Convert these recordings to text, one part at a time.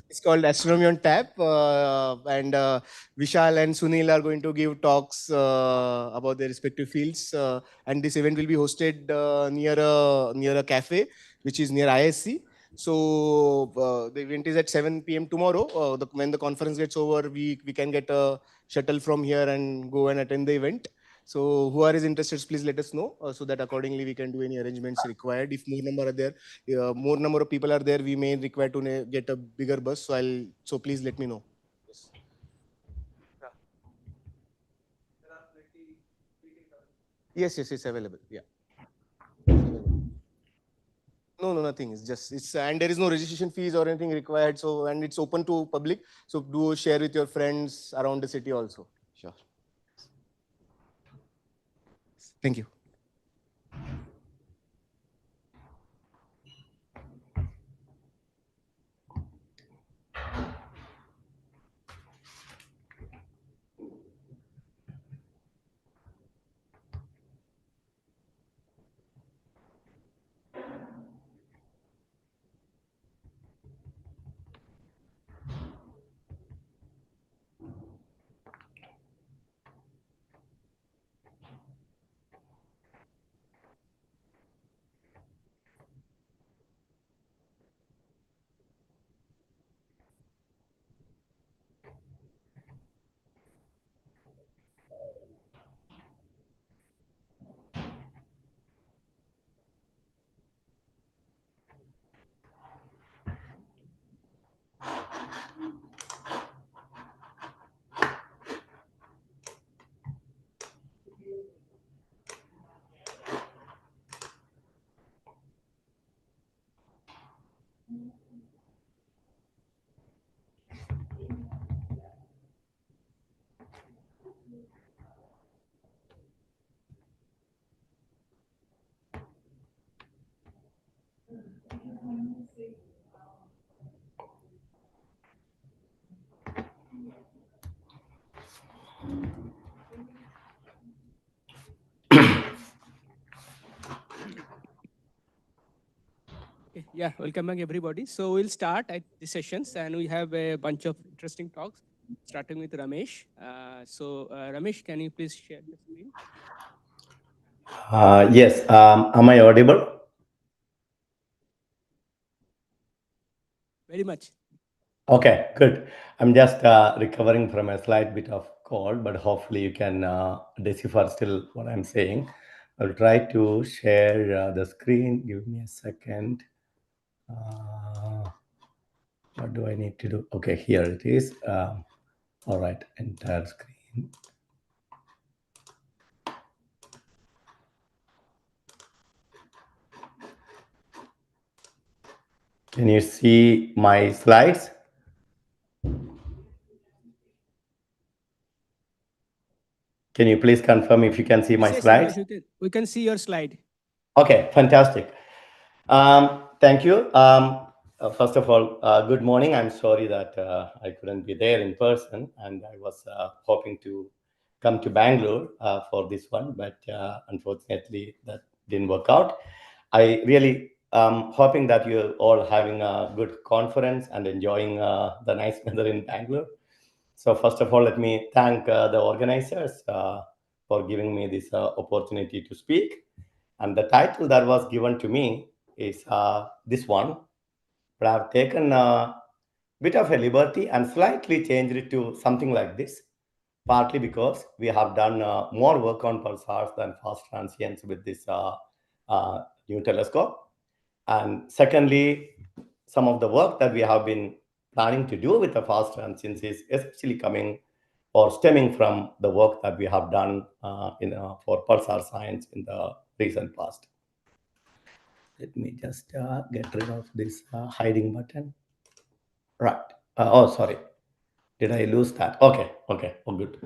It's called Astronomy on Tap, and Vishal and Sunil are going to give talks about their respective fields. And this event will be hosted near a cafe, which is near ISC. So the event is at 7 p.m. tomorrow. When the conference gets over, we can get a shuttle from here and go and attend the event. So who is interested, please let us know so that accordingly we can do any arrangements required. If more number of people are there, we may require to get a bigger bus. So please let me know. Yes, it's available. Yeah. No, nothing. It's and there is no registration fees or anything required. So and it's open to public. So do share with your friends around the city also. Sure. Thank you. Yeah, welcome back everybody. So we'll start at the sessions and we have a bunch of interesting talks, starting with Ramesh. Ramesh, can you please share the screen? Yes, am I audible? Very much. Okay, good. I'm just recovering from a slight bit of cold, but hopefully you can decipher still what I'm saying. I'll try to share the screen. Give me a second. What do I need to do? Okay, here it is. All right, entire screen. Can you see my slides? Can you please confirm if you can see my slides? Ramesh, we can see your slide. Okay, fantastic. Thank you. First of all, good morning. I'm sorry that I couldn't be there in person, and I was hoping to come to Bangalore for this one, but unfortunately that didn't work out. I really hoping that you're all having a good conference and enjoying the nice weather in Bangalore. So first of all, let me thank the organizers for giving me this opportunity to speak. And the title that was given to me is this one, but I've taken a bit of a liberty and slightly changed it to something like this, partly because we have done more work on pulsars than fast transients with this new telescope. And secondly, some of the work that we have been planning to do with the fast transients is especially coming or stemming from the work that we have done for pulsar science in the recent past. Let me just get rid of this hiding button. Right. Oh, sorry. Did I lose that? Okay. Oh, good.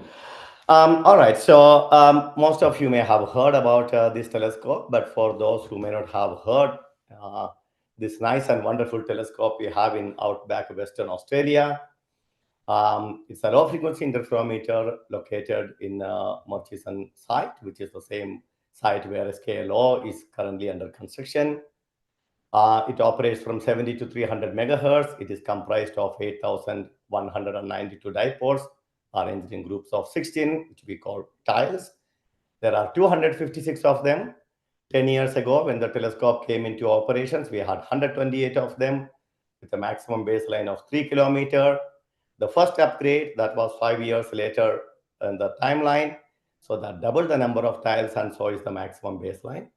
All right. So most of you may have heard about this telescope, but for those who may not have heard, this nice and wonderful telescope we have in outback Western Australia. It's a low frequency interferometer located in Murchison site, which is the same site where SKLO is currently under construction. It operates from 70 to 300 megahertz. It is comprised of 8,192 dipoles arranged in groups of 16, which we call tiles. There are 256 of them. 10 years ago, when the telescope came into operations, we had 128 of them with a maximum baseline of 3 kilometers. The first upgrade, that was 5 years later in the timeline. So that doubled the number of tiles, and so is the maximum baseline.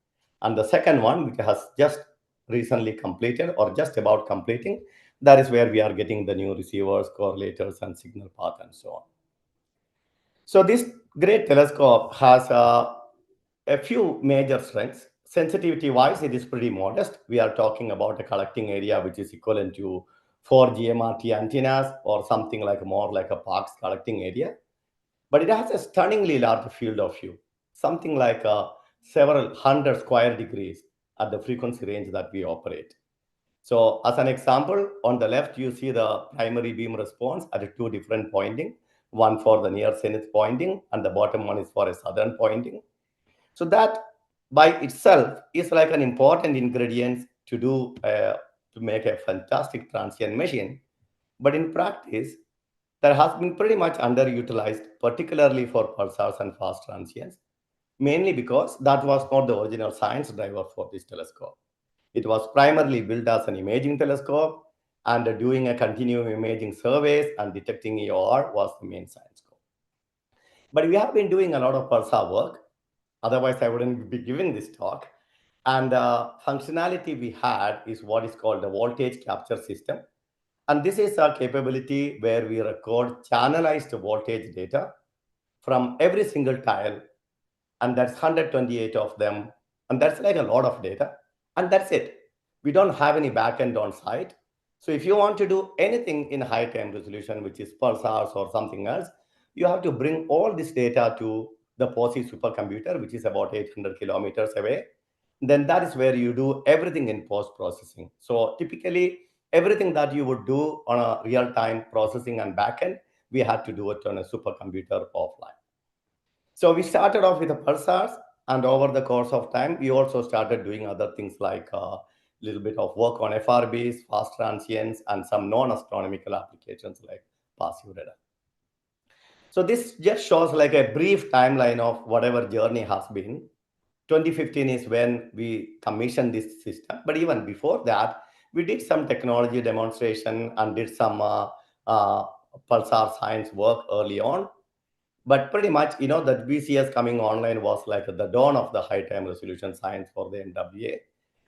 And the second one, which has just recently completed or just about completing, that is where we are getting the new receivers, correlators, and signal path, and so on. So this great telescope has a few major strengths. Sensitivity wise, it is pretty modest. We are talking about a collecting area which is equivalent to 4 GMRT antennas, or something like more like a park's collecting area. But it has a stunningly large field of view, something like several hundred square degrees at the frequency range that we operate. So as an example, on the left, you see the primary beam response at 2 different pointing, one for the near zenith pointing, and the bottom one is for a southern pointing. So that by itself is like an important ingredient to make a fantastic transient machine. But in practice, that has been pretty much underutilized, particularly for pulsars and fast transients, mainly because that was not the original science driver for this telescope. It was primarily built as an imaging telescope, and doing a continuum imaging surveys and detecting EOR was the main science scope. But we have been doing a lot of pulsar work. Otherwise, I wouldn't be giving this talk. And the functionality we had is what is called the voltage capture system. And this is a capability where we record channelized voltage data from every single tile. And that's 128 of them. And that's like a lot of data. And that's it. We don't have any backend on site. So if you want to do anything in high time resolution, which is pulsars or something else, you have to bring all this data to the POSI supercomputer, which is about 800 kilometers away. Then that is where you do everything in post-processing. So typically, everything that you would do on a real-time processing and backend, we had to do it on a supercomputer offline. So we started off with the pulsars, and over the course of time, we also started doing other things like a little bit of work on FRBs, fast transients, and some non-astronomical applications like passive radar. So this just shows like a brief timeline of whatever journey has been. 2015 is when we commissioned this system. But even before that, we did some technology demonstration and did some pulsar science work early on. But pretty much, that VCS coming online was like the dawn of the high time resolution science for the NWA.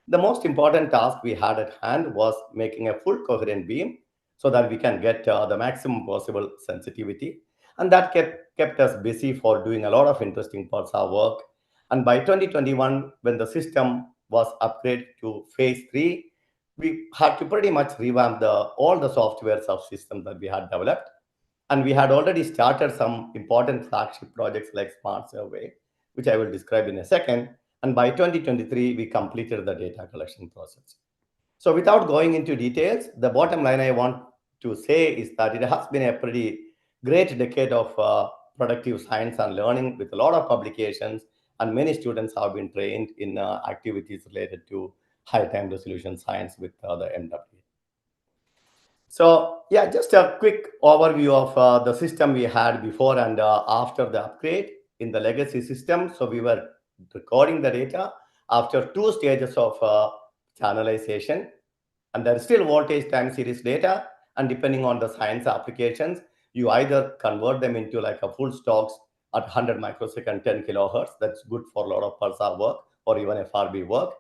The most important task we had at hand was making a full coherent beam so that we can get the maximum possible sensitivity. And that kept us busy for doing a lot of interesting pulsar work. And by 2021, when the system was upgraded to phase 3, we had to pretty much revamp all the software subsystems that we had developed. And we had already started some important flagship projects like Smart Survey, which I will describe in a second. And by 2023, we completed the data collection process. So without going into details, the bottom line I want to say is that it has been a pretty great decade of productive science and learning with a lot of publications, and many students have been trained in activities related to high time resolution science with the MWA. So yeah, just a quick overview of the system we had before and after the upgrade in the legacy system. So we were recording the data after 2 stages of channelization, and there is still voltage time series data. And depending on the science applications, you either convert them into like a full stocks at 100 microsecond, 10 kilohertz. That's good for a lot of pulsar work or even FRB work.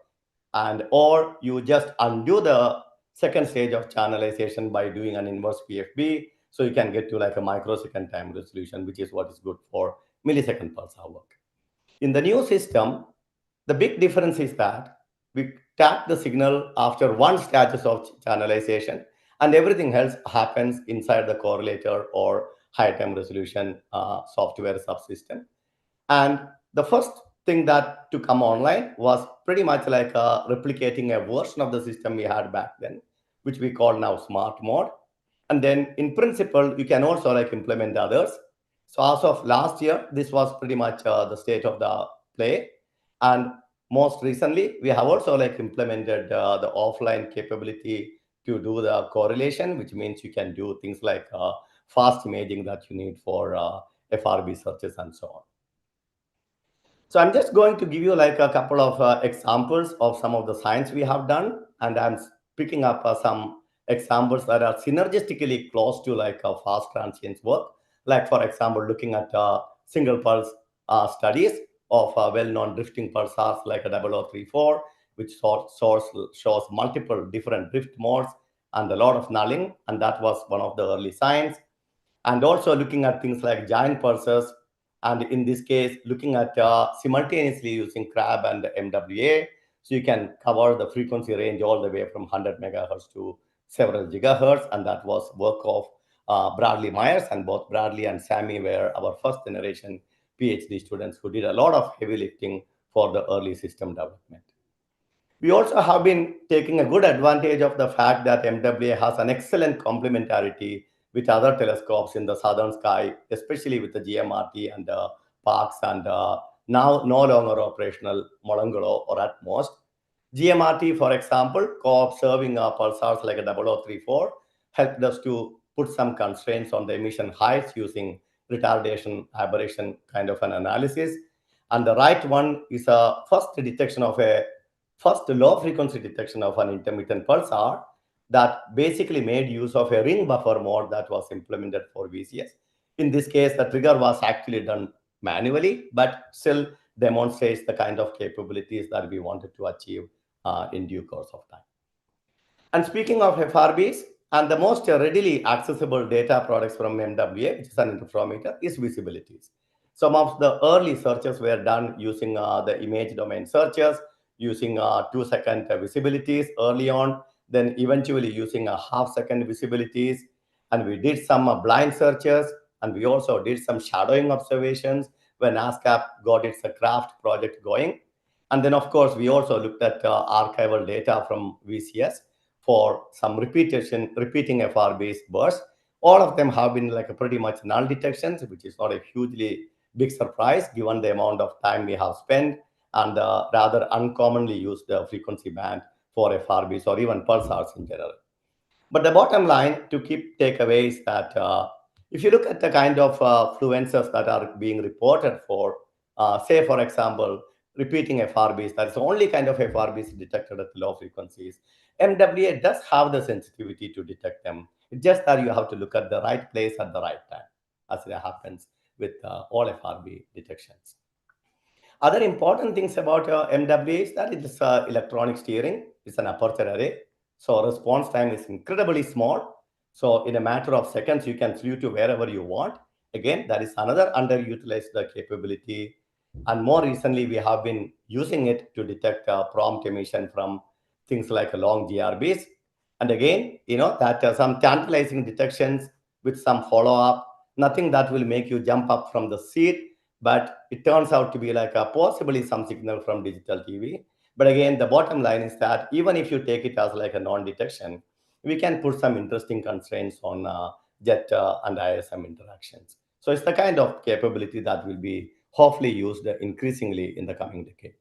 Or you just undo the second stage of channelization by doing an inverse PFB. So you can get to like a microsecond time resolution, which is what is good for millisecond pulsar work. In the new system, the big difference is that we tap the signal after 1 status of channelization, and everything else happens inside the correlator or high time resolution software subsystem. And the first thing that to come online was pretty much like replicating a version of the system we had back then, which we call now smart mode. And then in principle, you can also like implement others. So as of last year, this was pretty much the state of the play. And Most recently, we have also like implemented the offline capability to do the correlation, which means you can do things like fast imaging that you need for FRB searches and so on. So I'm just going to give you like a couple of examples of some of the science we have done, and I'm picking up some examples that are synergistically close to like fast transients work. Like for example, looking at single pulse studies of well-known drifting pulsars like a 0034, which shows multiple different drift modes and a lot of nulling, and that was one of the early signs. And also looking at things like giant pulses, and in this case, looking at simultaneously using CRAB and MWA, so you can cover the frequency range all the way from 100 megahertz to several gigahertz, and that was work of Bradley Myers, and both Bradley and Sammy were our first generation PhD students who did a lot of heavy lifting for the early system development. We also have been taking a good advantage of the fact that MWA has an excellent complementarity with other telescopes in the southern sky, especially with the GMRT and Parkes and now no longer operational Molonglo or at most. GMRT, for example, co-observing pulsars like a 0034 helped us to put some constraints on the emission heights using retardation aberration kind of an analysis. And the right one is a first low frequency detection of an intermittent pulsar that basically made use of a ring buffer mode that was implemented for VCS. In this case, the trigger was actually done manually, but still demonstrates the kind of capabilities that we wanted to achieve in due course of time. And speaking of FRBs, and the most readily accessible data products from MWA, which is an interferometer, is visibilities. Some of the early searches were done using the image domain searches, using 2-second visibilities early on, then eventually using a half-second visibilities. And we did some blind searches, and we also did some shadowing observations when ASCAP got its craft project going. And then, of course, we also looked at archival data from VCS for some repeating FRBs bursts. All of them have been like a pretty much null detections, which is not a hugely big surprise given the amount of time we have spent and rather uncommonly used the frequency band for FRBs or even pulsars in general. But the bottom line to keep takeaway is that if you look at the kind of fluences that are being reported for, say, for example, repeating FRBs, that's the only kind of FRBs detected at low frequencies. MWA does have the sensitivity to detect them. It's just that you have to look at the right place at the right time, as it happens with all FRB detections. Other important things about MWA is that it is electronic steering. It's an aperture array. So response time is incredibly small. So in a matter of seconds, you can flew to wherever you want. Again, that is another underutilized capability. And more recently, we have been using it to detect prompt emission from things like long GRBs. And again, that some tantalizing detections with some follow-up, nothing that will make you jump up from the seat, but it turns out to be like possibly some signal from digital TV. But again, the bottom line is that even if you take it as like a non-detection, we can put some interesting constraints on jet and ISM interactions. So it's the kind of capability that will be hopefully used increasingly in the coming decade.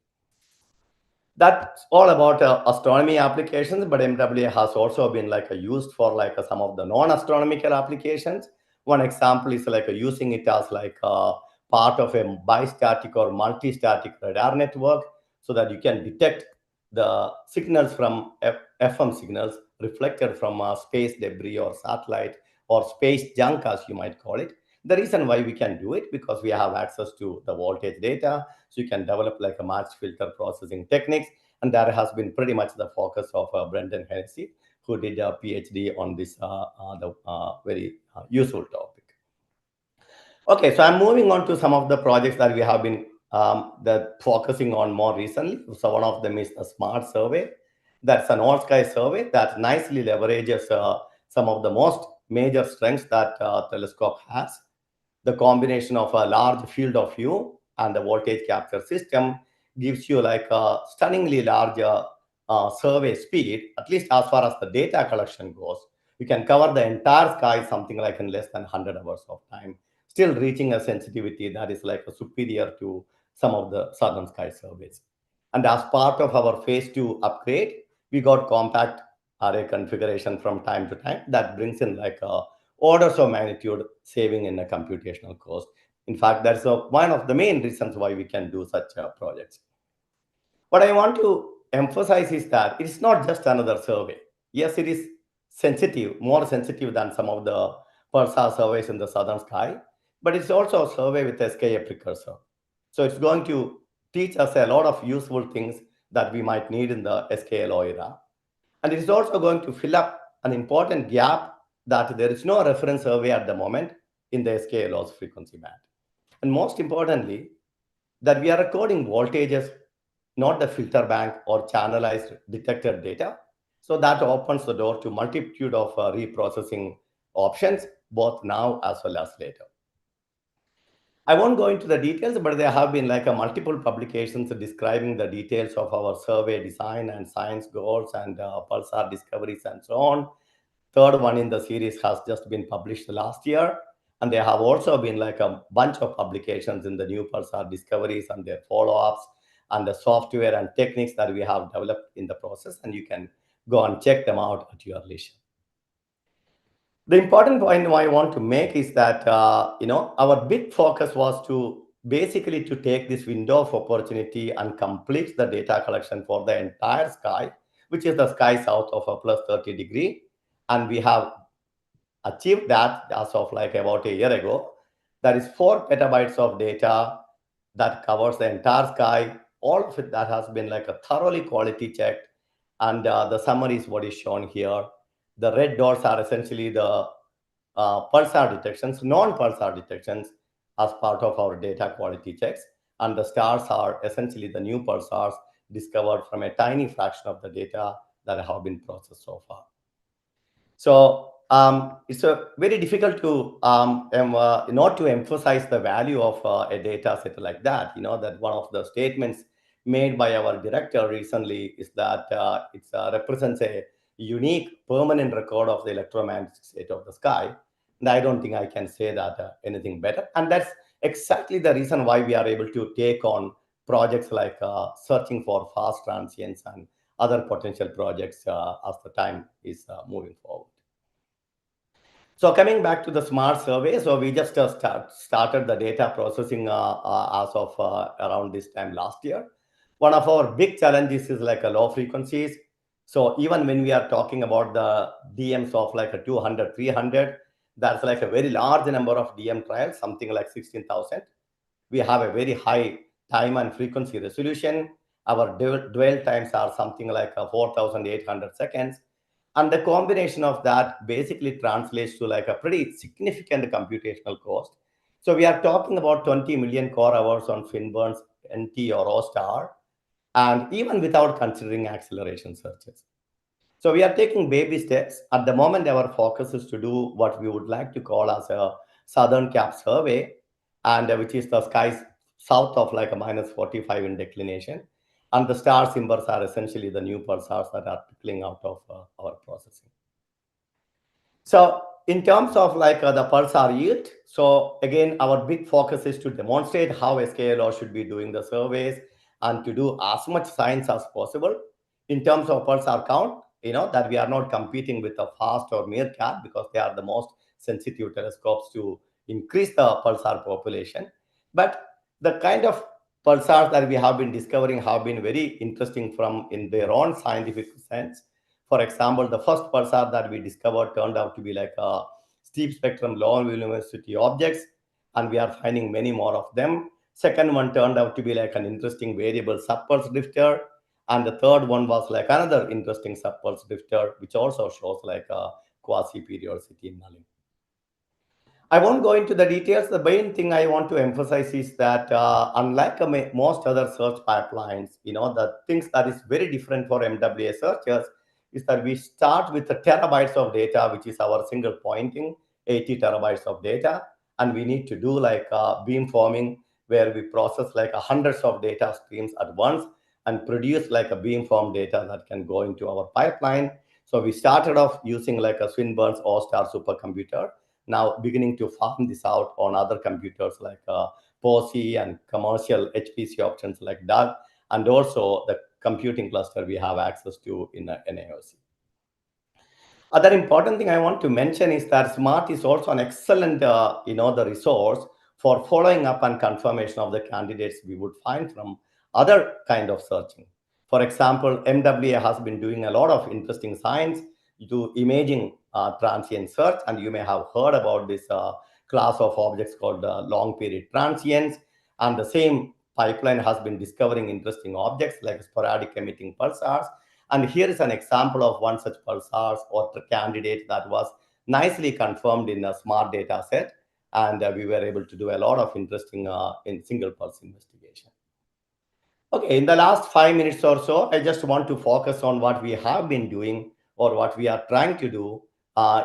That's all about astronomy applications, but MWA has also been like used for like some of the non-astronomical applications. One example is like using it as like part of a bistatic or multi-static radar network so that you can detect the signals from FM signals reflected from space debris or satellite or space junk, as you might call it. The reason why we can do it because we have access to the voltage data, so you can develop like a match filter processing techniques, and that has been pretty much the focus of Brendan Hennessy, who did a PhD on this very useful topic. Okay, so I'm moving on to some of the projects that we have been focusing on more recently. So one of them is a SMART survey. That's an all-sky survey that nicely leverages some of the most major strengths that telescope has. The combination of a large field of view and the voltage capture system gives you like a stunningly large survey speed, at least as far as the data collection goes. You can cover the entire sky something like in less than 100 hours of time, still reaching a sensitivity that is like superior to some of the southern sky surveys. And as part of our phase 2 upgrade, we got compact array configuration from time to time that brings in like orders of magnitude saving in a computational cost. In fact, that's one of the main reasons why we can do such projects. What I want to emphasize is that it's not just another survey. Yes, it is sensitive, more sensitive than some of the pulsar surveys in the southern sky, but it's also a survey with SKA precursor. So it's going to teach us a lot of useful things that we might need in the SKLO era. And it is also going to fill up an important gap that there is no reference survey at the moment in the SKLO's frequency band. And most importantly, that we are recording voltages, not the filter bank or channelized detected data. So that opens the door to multitude of reprocessing options, both now as well as later. I won't go into the details, but there have been like a multiple publications describing the details of our survey design and science goals and pulsar discoveries and so on. Third one in the series has just been published last year. And there have also been like a bunch of publications in the new pulsar discoveries and their follow-ups and the software and techniques that we have developed in the process. And you can go and check them out at your leisure. The important point I want to make is that, our big focus was to basically to take this window of opportunity and complete the data collection for the entire sky, which is the sky south of a plus 30 degree. And we have achieved that as of like about a year ago. That is 4 petabytes of data that covers the entire sky. All of it that has been like a thoroughly quality checked. And the summary is what is shown here. The red dots are essentially the pulsar detections, non-pulsar detections as part of our data quality checks. And the stars are essentially the new pulsars discovered from a tiny fraction of the data that have been processed so far. So it's very difficult to not to emphasize the value of a data set like that. That one of the statements made by our director recently is that it represents a unique permanent record of the electromagnetic state of the sky. And I don't think I can say that anything better. And that's exactly the reason why we are able to take on projects like searching for fast transients and other potential projects as the time is moving forward. So coming back to the smart survey, so we just started the data processing as of around this time last year. One of our big challenges is like a low frequencies. So even when we are talking about the DMs of like a 200, 300, that's like a very large number of DM trials, something like 16,000. We have a very high time and frequency resolution. Our dwell times are something like 4,800 seconds. And the combination of that basically translates to like a pretty significant computational cost. So we are talking about 20 million core hours on Finburn's NT or O star, and even without considering acceleration searches. So we are taking baby steps. At the moment, our focus is to do what we would like to call as a Southern Cap survey, and which is the skies south of like a minus 45 in declination. And the star symbols are essentially the new pulsars that are trickling out of our processing. So in terms of like the pulsar yield, so again, our big focus is to demonstrate how SKLO should be doing the surveys and to do as much science as possible. In terms of pulsar count, that we are not competing with a FAST or Meerkat because they are the most sensitive telescopes to increase the pulsar population. But the kind of pulsars that we have been discovering have been very interesting from in their own scientific sense. For example, the first pulsar that we discovered turned out to be like a steep spectrum low luminosity objects, and we are finding many more of them. Second one turned out to be like an interesting variable subpulse drifter, and the third one was like another interesting subpulse drifter, which also shows like a quasi-periodicity nulling. I won't go into the details. The main thing I want to emphasize is that unlike most other search pipelines, the things that is very different for MWA searchers is that we start with the terabytes of data, which is our single pointing, 80 terabytes of data. And we need to do like beamforming, where we process like hundreds of data streams at once and produce like a beamform data that can go into our pipeline. So we started off using like a Swinburne's O-star supercomputer, now beginning to farm this out on other computers like POSI and commercial HPC options like DUG. and also the computing cluster we have access to in NAOC. Other important thing I want to mention is that Smart is also an excellent, the resource for following up and confirmation of the candidates we would find from other kind of searching. For example, MWA has been doing a lot of interesting science to imaging transient search, and you may have heard about this class of objects called long period transients, and the same pipeline has been discovering interesting objects like sporadic emitting pulsars. And here is an example of one such pulsars or candidate that was nicely confirmed in a smart data set. And we were able to do a lot of interesting in single pulse investigation. Okay, in the last 5 minutes or so, I just want to focus on what we have been doing or what we are trying to do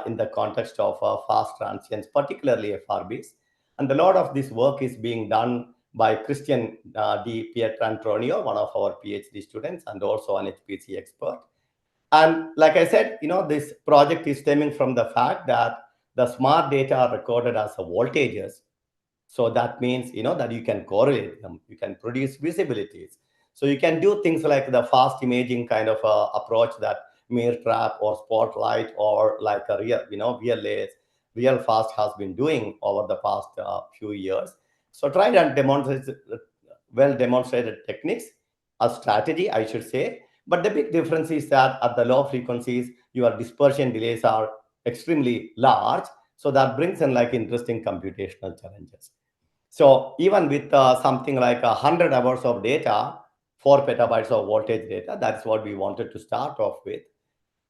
in the context of fast transients, particularly FRBs. And a lot of this work is being done by Christian Di Pietrantonio, one of our PhD students and also an HPC expert. And like I said, this project is stemming from the fact that the smart data are recorded as voltages. So that means, that you can correlate them, you can produce visibilities. So you can do things like the fast imaging kind of approach that mirror trap or spotlight or like a real fast has been doing over the past few years. So tried and demonstrated techniques, a strategy, I should say. But the big difference is that at the low frequencies, your dispersion delays are extremely large. So that brings in like interesting computational challenges. So even with something like 100 hours of data, 4 petabytes of voltage data, that's what we wanted to start off with.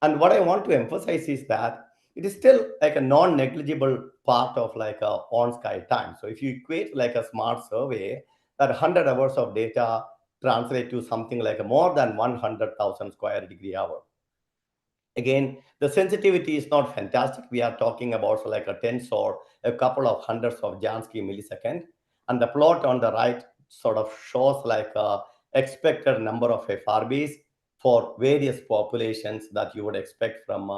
And what I want to emphasize is that it is still like a non-negligible part of like a on-sky time. So if you equate like a smart survey, that 100 hours of data translate to something like a more than 100,000 square degree hour. Again, the sensitivity is not fantastic. We are talking about like a tens or a couple of hundreds of Jansky millisecond. And the plot on the right sort of shows like a expected number of FRBs for various populations that you would expect from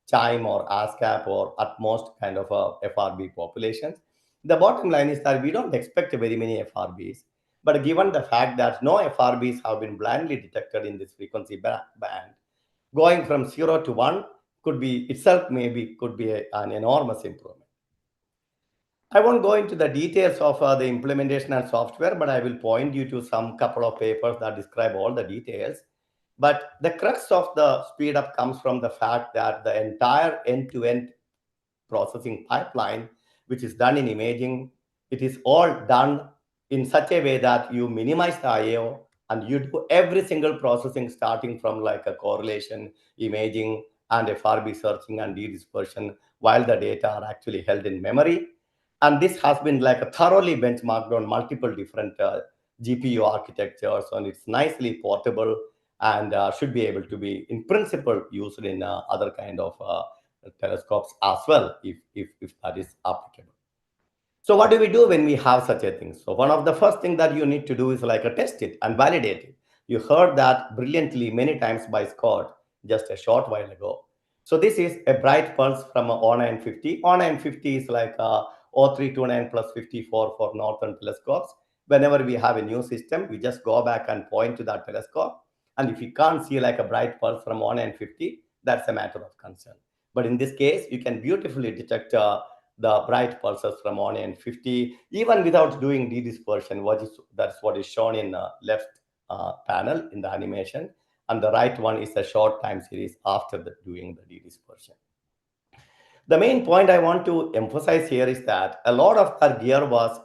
CHIME or ASCAP or at most kind of FRB populations. The bottom line is that we don't expect very many FRBs, but given the fact that no FRBs have been blindly detected in this frequency band, going from 0 to 1 could be an enormous improvement. I won't go into the details of the implementation and software, but I will point you to some couple of papers that describe all the details. But the crux of the speed up comes from the fact that the entire end-to-end processing pipeline, which is done in imaging, it is all done in such a way that you minimize the IO and you do every single processing starting from like a correlation, imaging, and FRB searching and de-dispersion while the data are actually held in memory. And this has been like a thoroughly benchmarked on multiple different GPU architectures, and it's nicely portable and should be able to be, in principle, used in other kind of telescopes as well, if that is applicable. So what do we do when we have such a thing? So one of the first things that you need to do is like a test it and validate it. You heard that brilliantly many times by Scott just a short while ago. So this is a bright pulse from a O950. O950 is like a O329 plus 54 for northern telescopes. Whenever we have a new system, we just go back and point to that telescope. And if you can't see like a bright pulse from O950, that's a matter of concern. But in this case, you can beautifully detect the bright pulses from O950, even without doing de-dispersion. That's what is shown in the left panel in the animation. And the right one is a short time series after doing the de-dispersion. The main point I want to emphasize here is that a lot of our gear was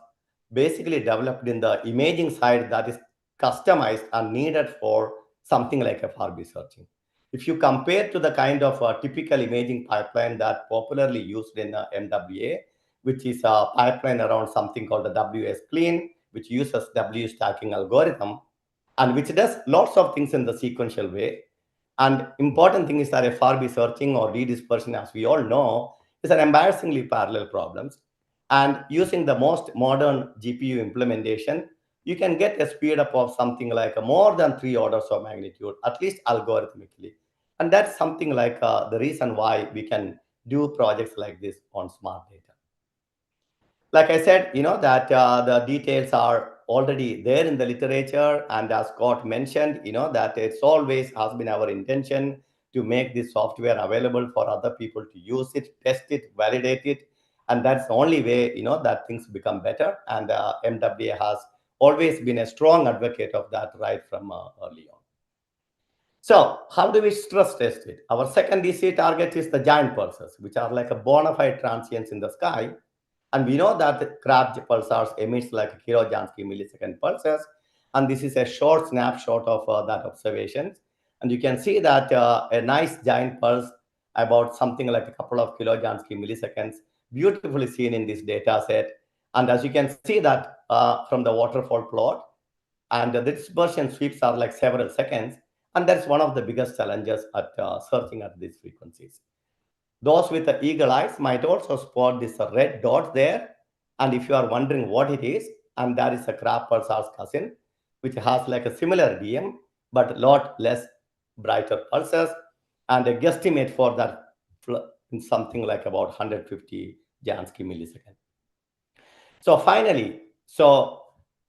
basically developed in the imaging side that is customized and needed for something like FRB searching. If you compare to the kind of typical imaging pipeline that popularly used in MWA, which is a pipeline around something called the WS clean, which uses W stacking algorithm, and which does lots of things in the sequential way. And important thing is that FRB searching or de-dispersion, as we all know, is an embarrassingly parallel problem. And using the most modern GPU implementation, you can get a speed up of something like more than 3 orders of magnitude, at least algorithmically. And that's something like the reason why we can do projects like this on smart data. Like I said, that the details are already there in the literature, and as Scott mentioned, that it's always has been our intention to make this software available for other people to use it, test it, validate it, and that's the only way that things become better. And MWA has always been a strong advocate of that right from early on. So how do we stress test it? Our second EC target is the giant pulsars, which are like a bona fide transients in the sky. And we know that the crab pulsars emits like a kilojansky millisecond pulses. And this is a short snapshot of that observation. And you can see that a nice giant pulse about something like a couple of kilojansky milliseconds, beautifully seen in this data set. And as you can see that from the waterfall plot, and the dispersion sweeps are like several seconds. And that's one of the biggest challenges at searching at these frequencies. Those with the eagle eyes might also spot this red dot there. And if you are wondering what it is, and that is a crab pulsar's cousin, which has like a similar DM, but a lot less brighter pulses. And a guesstimate for that in something like about 150 Jansky millisecond. So finally,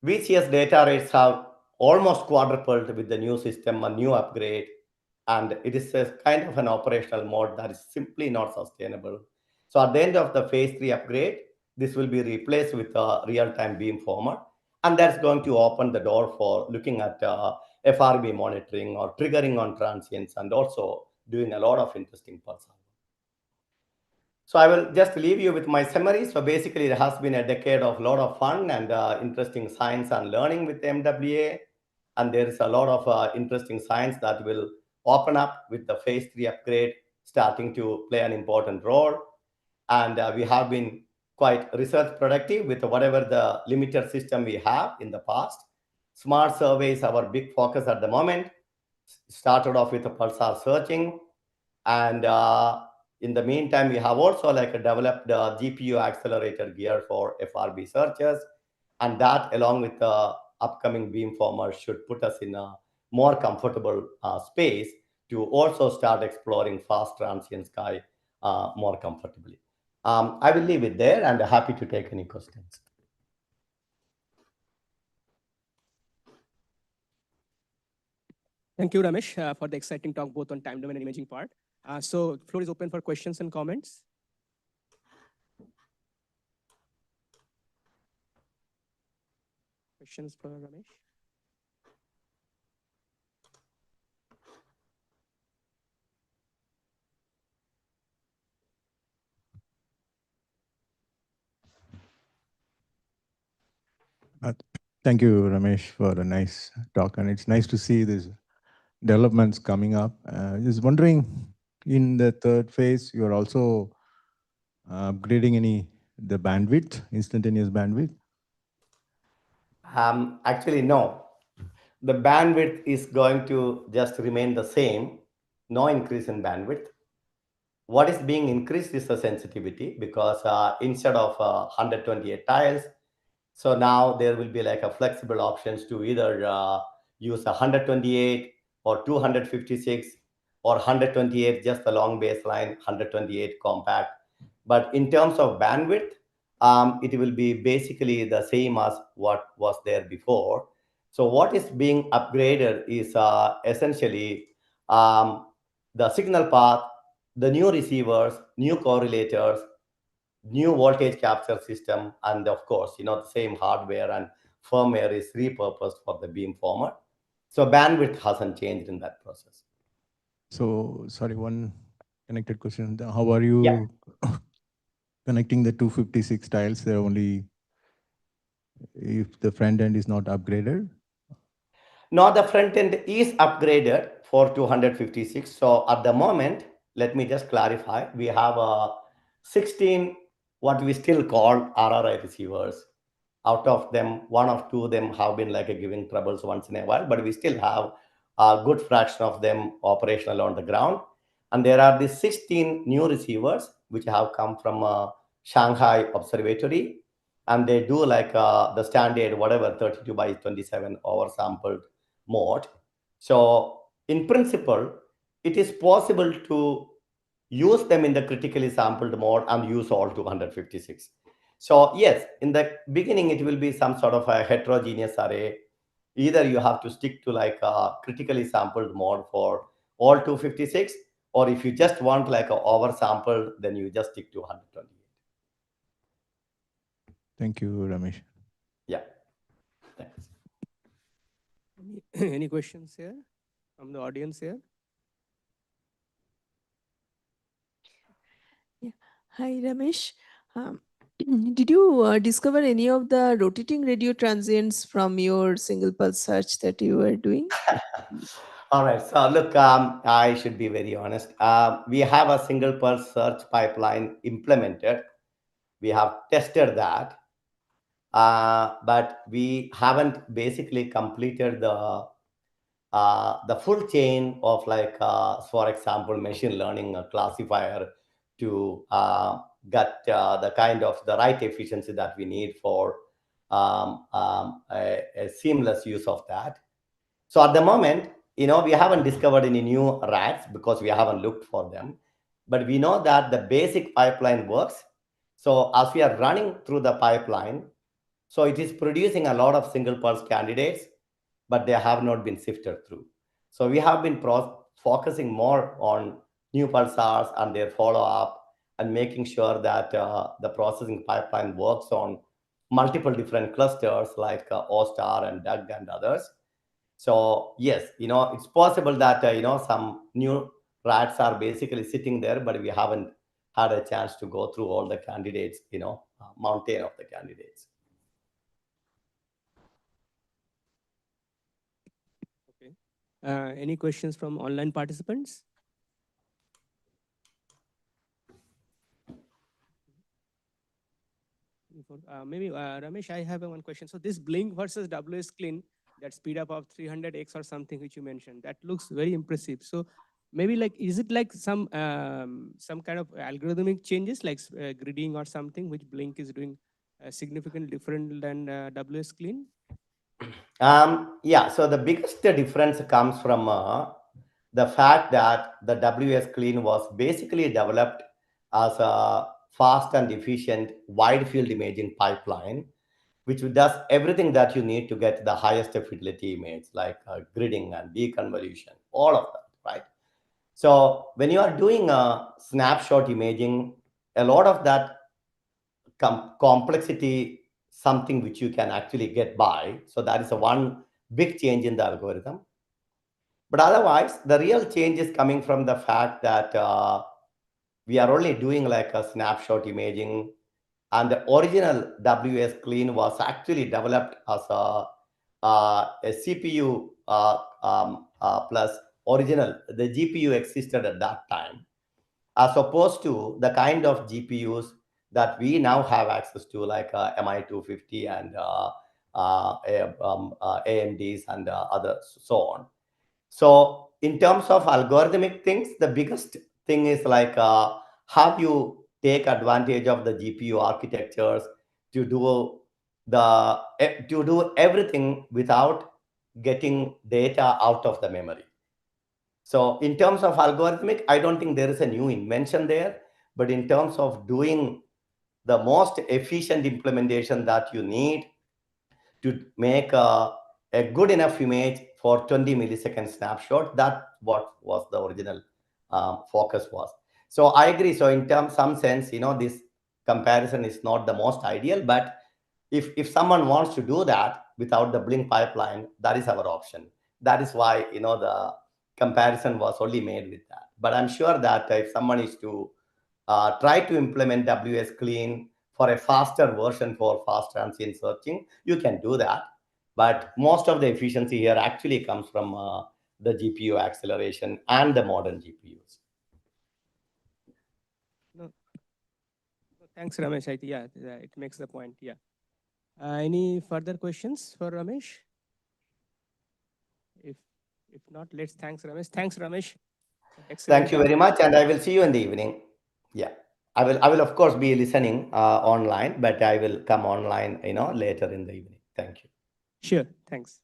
VCS data rates have almost quadrupled with the new system, a new upgrade, and it is a kind of an operational mode that is simply not sustainable. So at the end of the phase 3 upgrade, this will be replaced with a real-time beamformer, and that's going to open the door for looking at FRB monitoring or triggering on transients, and also doing a lot of interesting pulsar. So I will just leave you with my summary. So basically, it has been a decade of a lot of fun and interesting science and learning with MWA. And there is a lot of interesting science that will open up with the phase 3 upgrade starting to play an important role. And we have been quite research productive with whatever the limited system we have in the past. Smart survey is our big focus at the moment. Started off with a pulsar searching, and in the meantime, we have also developed the GPU accelerator gear for FRB searches, and that along with the upcoming beamformer should put us in a more comfortable space to also start exploring fast transient sky more comfortably. I will leave it there and happy to take any questions. Thank you, Ramesh, for the exciting talk both on time domain and imaging part. So floor is open for questions and comments. Questions for Ramesh? Thank you, Ramesh, for a nice talk. And it's nice to see these developments coming up. Just wondering, in the third phase, you're also upgrading the bandwidth, instantaneous bandwidth? Actually, no. The bandwidth is going to just remain the same, no increase in bandwidth. What is being increased is the sensitivity, because instead of 128 tiles, so now there will be like a flexible options to either use 128 or 256 or 128 just the long baseline, 128 compact. But in terms of bandwidth, it will be basically the same as what was there before. So what is being upgraded is essentially the signal path, the new receivers, new correlators, new voltage capture system, and of course, the same hardware and firmware is repurposed for the beamformer. So bandwidth hasn't changed in that process. So, sorry, one connected question. How are you connecting the 256 tiles? They're only if the front end is not upgraded? No, the front end is upgraded for 256. So at the moment, let me just clarify, we have 16 what we still call RRI receivers. Out of them, one or two of them have been giving troubles once in a while, but we still have a good fraction of them operational on the ground. And there are these 16 new receivers which have come from Shanghai Observatory, and they do the standard whatever 32 by 27 oversampled mode. So in principle, it is possible to use them in the critically sampled mode and use all 256. So yes, in the beginning, it will be some sort of a heterogeneous array. Either you have to stick to like a critically sampled mode for all 256, or if you just want like a oversampled, then you just stick to 128. Thank you, Ramesh. Yeah, thanks. Any questions here from the audience here? Yeah. Hi, Ramesh. Did you discover any of the rotating radio transients from your single pulse search that you were doing? All right. So look, I should be very honest. We have a single pulse search pipeline implemented. We have tested that, but we haven't basically completed the full chain of like, for example, machine learning classifier to get the kind of the right efficiency that we need for a seamless use of that. So at the moment, we haven't discovered any new rats because we haven't looked for them, but we know that the basic pipeline works. So as we are running through the pipeline, so it is producing a lot of single pulse candidates, but they have not been sifted through. So we have been focusing more on new pulsars and their follow-up and making sure that the processing pipeline works on multiple different clusters like O-star and DUG and others. So yes, it's possible that, some new rats are basically sitting there, but we haven't had a chance to go through all the candidates, mountain of the candidates. Okay. Any questions from online participants? Maybe Ramesh, I have one question. So this blink versus WS clean, that speed up of 300x or something which you mentioned, that looks very impressive. So maybe like, is it like some kind of algorithmic changes like gridding or something which blink is doing significantly different than WS clean? Yeah, so the biggest difference comes from the fact that the WS Clean was basically developed as a fast and efficient wide field imaging pipeline, which does everything that you need to get the highest fidelity image, like gridding and deconvolution, all of that, right? So when you are doing a snapshot imaging, a lot of that complexity, something which you can actually get by. So that is a one big change in the algorithm. But otherwise, the real change is coming from the fact that we are only doing like a snapshot imaging, and the original WS Clean was actually developed as a CPU plus original. The GPU existed at that time, as opposed to the kind of GPUs that we now have access to, like MI250 and AMDs and others, so on. So in terms of algorithmic things, the biggest thing is like how you take advantage of the GPU architectures to do to do everything without getting data out of the memory. So in terms of algorithmic, I don't think there is a new invention there, but in terms of doing the most efficient implementation that you need to make a good enough image for 20 millisecond snapshot, that what was the original focus was. So I agree. So in some sense, this comparison is not the most ideal, but if someone wants to do that without the blink pipeline, that is our option. That is why, the comparison was only made with that. But I'm sure that if someone is to try to implement WS Clean for a faster version for fast transient searching, you can do that. But most of the efficiency here actually comes from the GPU acceleration and the modern GPUs. No. Thanks, Ramesh. Yeah, it makes the point. Yeah. Any further questions for Ramesh? If not, let's thanks Ramesh. Thanks, Ramesh. Excellent. Thank you very much, and I will see you in the evening. Yeah, I will of course be listening online, but I will come online, later in the evening. Thank you. Sure. Thanks.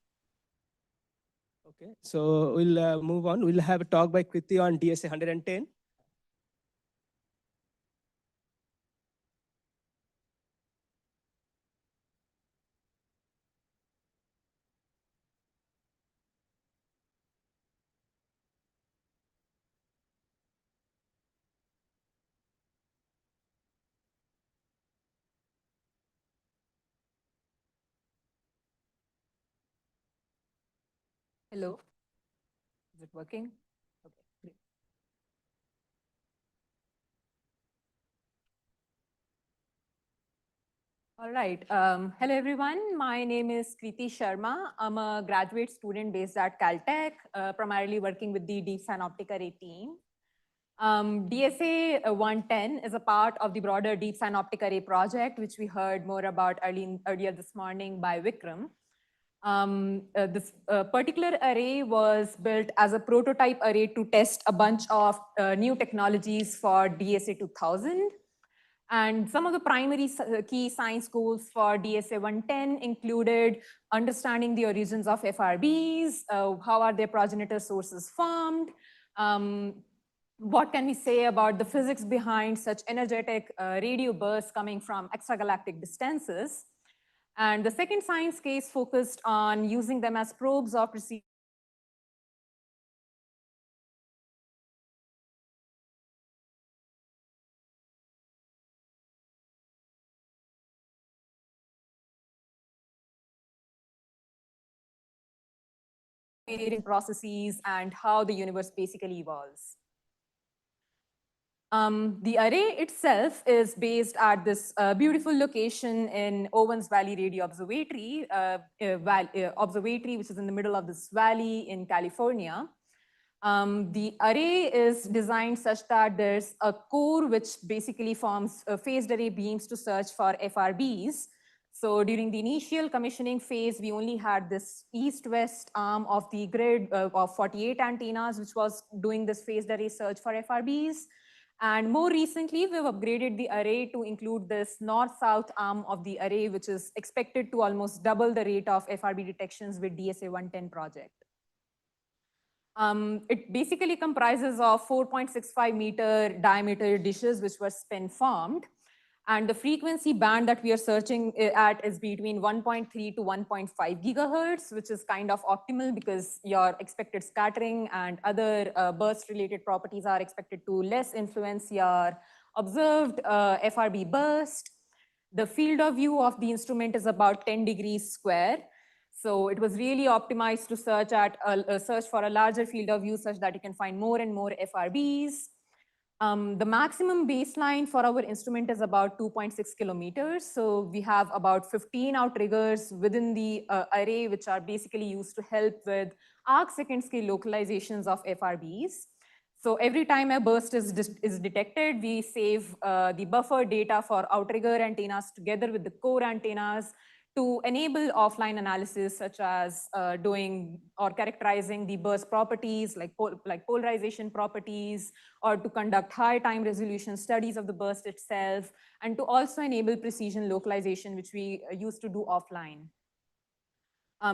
Okay, so we'll move on. We'll have a talk by Kritti on DSA 110. Hello, is it working? Okay, great. All right. Hello, everyone. My name is Kritti Sharma. I'm a graduate student based at Caltech, primarily working with the Deep Synoptic Array team. DSA 110 is a part of the broader Deep Synoptic Array project, which we heard more about earlier this morning by Vikram. This particular array was built as a prototype array to test a bunch of new technologies for DSA 2000. And some of the primary key science goals for DSA 110 included understanding the origins of FRBs, how are their progenitor sources formed, what can we say about the physics behind such energetic radio bursts coming from extragalactic distances. And the second science case focused on using them as probes of precision processes and how the universe basically evolves. The array itself is based at this beautiful location in Owens Valley Radio Observatory, observatory, which is in the middle of this valley in California. The array is designed such that there's a core which basically forms phased array beams to search for FRBs. So during the initial commissioning phase, we only had this east-west arm of the grid of 48 antennas, which was doing this phased array search for FRBs. And more recently, we've upgraded the array to include this north-south arm of the array, which is expected to almost double the rate of FRB detections with DSA 110 project. It basically comprises of 4.65 meter diameter dishes, which were spin formed. And the frequency band that we are searching at is between 1.3 to 1.5 gigahertz, which is kind of optimal because your expected scattering and other burst related properties are expected to less influence your observed FRB burst. The field of view of the instrument is about 10 degrees square. So it was really optimized to search at search for a larger field of view such that you can find more and more FRBs. The maximum baseline for our instrument is about 2.6 kilometers. So we have about 15 outriggers within the array, which are basically used to help with arc-second scale localizations of FRBs. So every time a burst is detected, we save the buffer data for outrigger antennas together with the core antennas to enable offline analysis, such as doing or characterizing the burst properties like polarization properties, or to conduct high time resolution studies of the burst itself, and to also enable precision localization, which we used to do offline.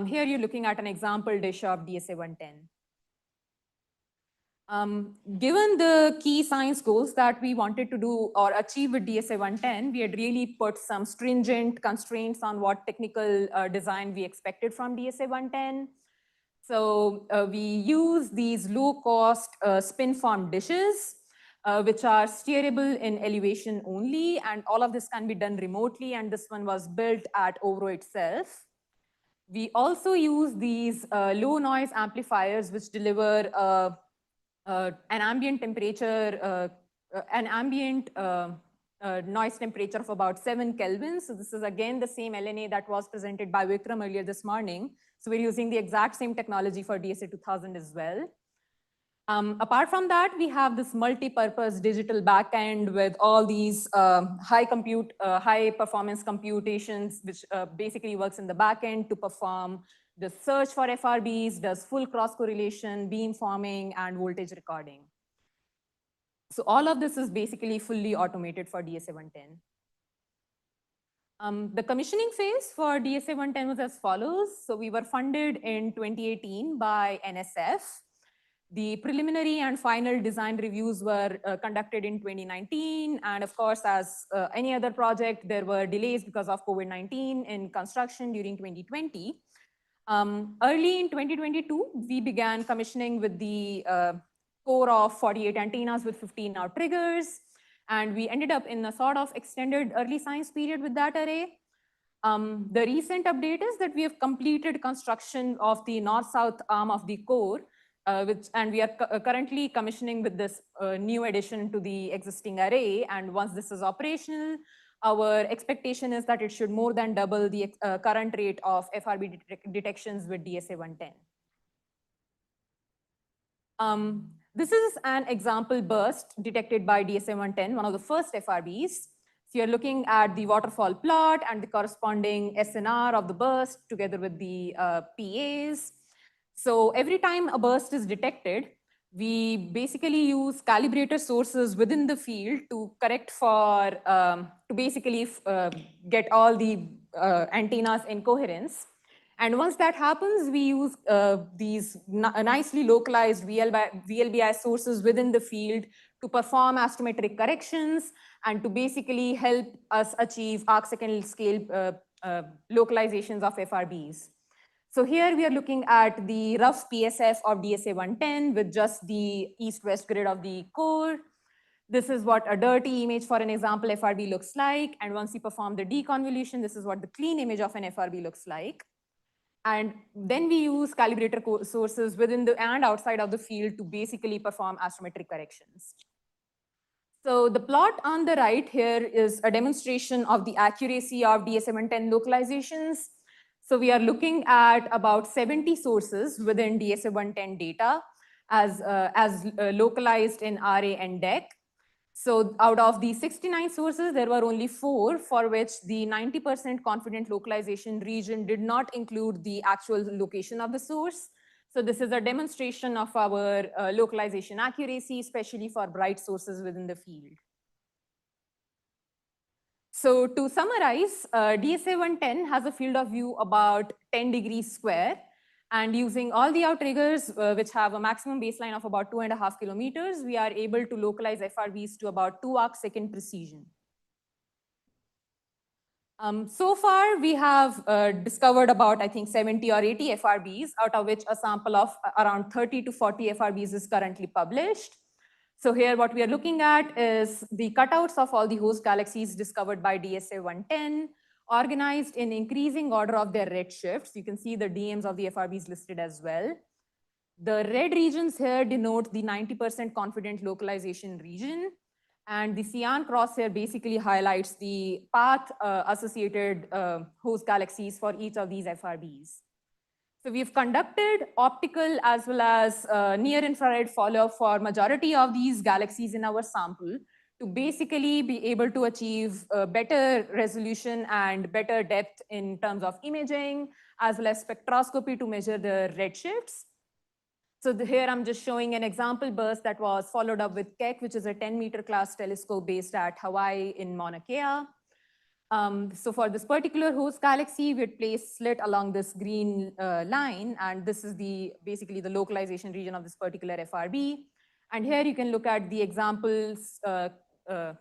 Here you're looking at an example dish of DSA 110. Given the key science goals that we wanted to do or achieve with DSA 110, we had really put some stringent constraints on what technical design we expected from DSA 110. So we use these low-cost spin-formed dishes, which are steerable in elevation only, and all of this can be done remotely, and this one was built at OVRO itself. We also use these low-noise amplifiers, which deliver an ambient temperature, noise temperature of about 7 Kelvin. So this is again the same LNA that was presented by Vikram earlier this morning. So we're using the exact same technology for DSA 2000 as well. Apart from that, we have this multi-purpose digital backend with all these high performance computations, which basically works in the backend to perform the search for FRBs, does full cross correlation, beam forming, and voltage recording. So all of this is basically fully automated for DSA 110. The commissioning phase for DSA 110 was as follows. So we were funded in 2018 by NSF. The preliminary and final design reviews were conducted in 2019. And of course, as any other project, there were delays because of COVID-19 in construction during 2020. Early in 2022, we began commissioning with the core of 48 antennas with 15 outriggers. And we ended up in a sort of extended early science period with that array. The recent update is that we have completed construction of the north-south arm of the core, and we are currently commissioning with this new addition to the existing array. And once this is operational, our expectation is that it should more than double the current rate of FRB detections with DSA 110. This is an example burst detected by DSA 110, one of the first FRBs. So you're looking at the waterfall plot and the corresponding SNR of the burst together with the PAs. So every time a burst is detected, we basically use calibrator sources within the field to correct for, to basically get all the antennas in coherence. And once that happens, we use these nicely localized VLBI sources within the field to perform astrometric corrections and to basically help us achieve arc-second scale localizations of FRBs. So here we are looking at the rough PSF of DSA 110 with just the east-west grid of the core. This is what a dirty image for an example FRB looks like. And once you perform the deconvolution, this is what the clean image of an FRB looks like. And then we use calibrator sources within the and outside of the field to basically perform astrometric corrections. So the plot on the right here is a demonstration of the accuracy of DSA 110 localizations. So we are looking at about 70 sources within DSA 110 data as localized in RA and DEC. So out of the 69 sources, there were only 4 for which the 90% confident localization region did not include the actual location of the source. So this is a demonstration of our localization accuracy, especially for bright sources within the field. So to summarize, DSA 110 has a field of view about 10 degrees square. And using all the outriggers, which have a maximum baseline of about 2.5 kilometers, we are able to localize FRBs to about 2 arc-second precision. So far, we have discovered about, I think, 70 or 80 FRBs, out of which a sample of around 30 to 40 FRBs is currently published. So here, what we are looking at is the cutouts of all the host galaxies discovered by DSA 110, organized in increasing order of their redshifts. You can see the DMs of the FRBs listed as well. The red regions here denote the 90% confident localization region. And the cyan cross here basically highlights the path associated host galaxies for each of these FRBs. So we've conducted optical as well as near-infrared follow-up for majority of these galaxies in our sample to basically be able to achieve better resolution and better depth in terms of imaging, as well as spectroscopy to measure the redshifts. So here I'm just showing an example burst that was followed up with Keck, which is a 10-meter class telescope based at Hawaii in Mauna Kea. So for this particular host galaxy, we had placed slit along this green line, and this is basically the localization region of this particular FRB. And here you can look at the examples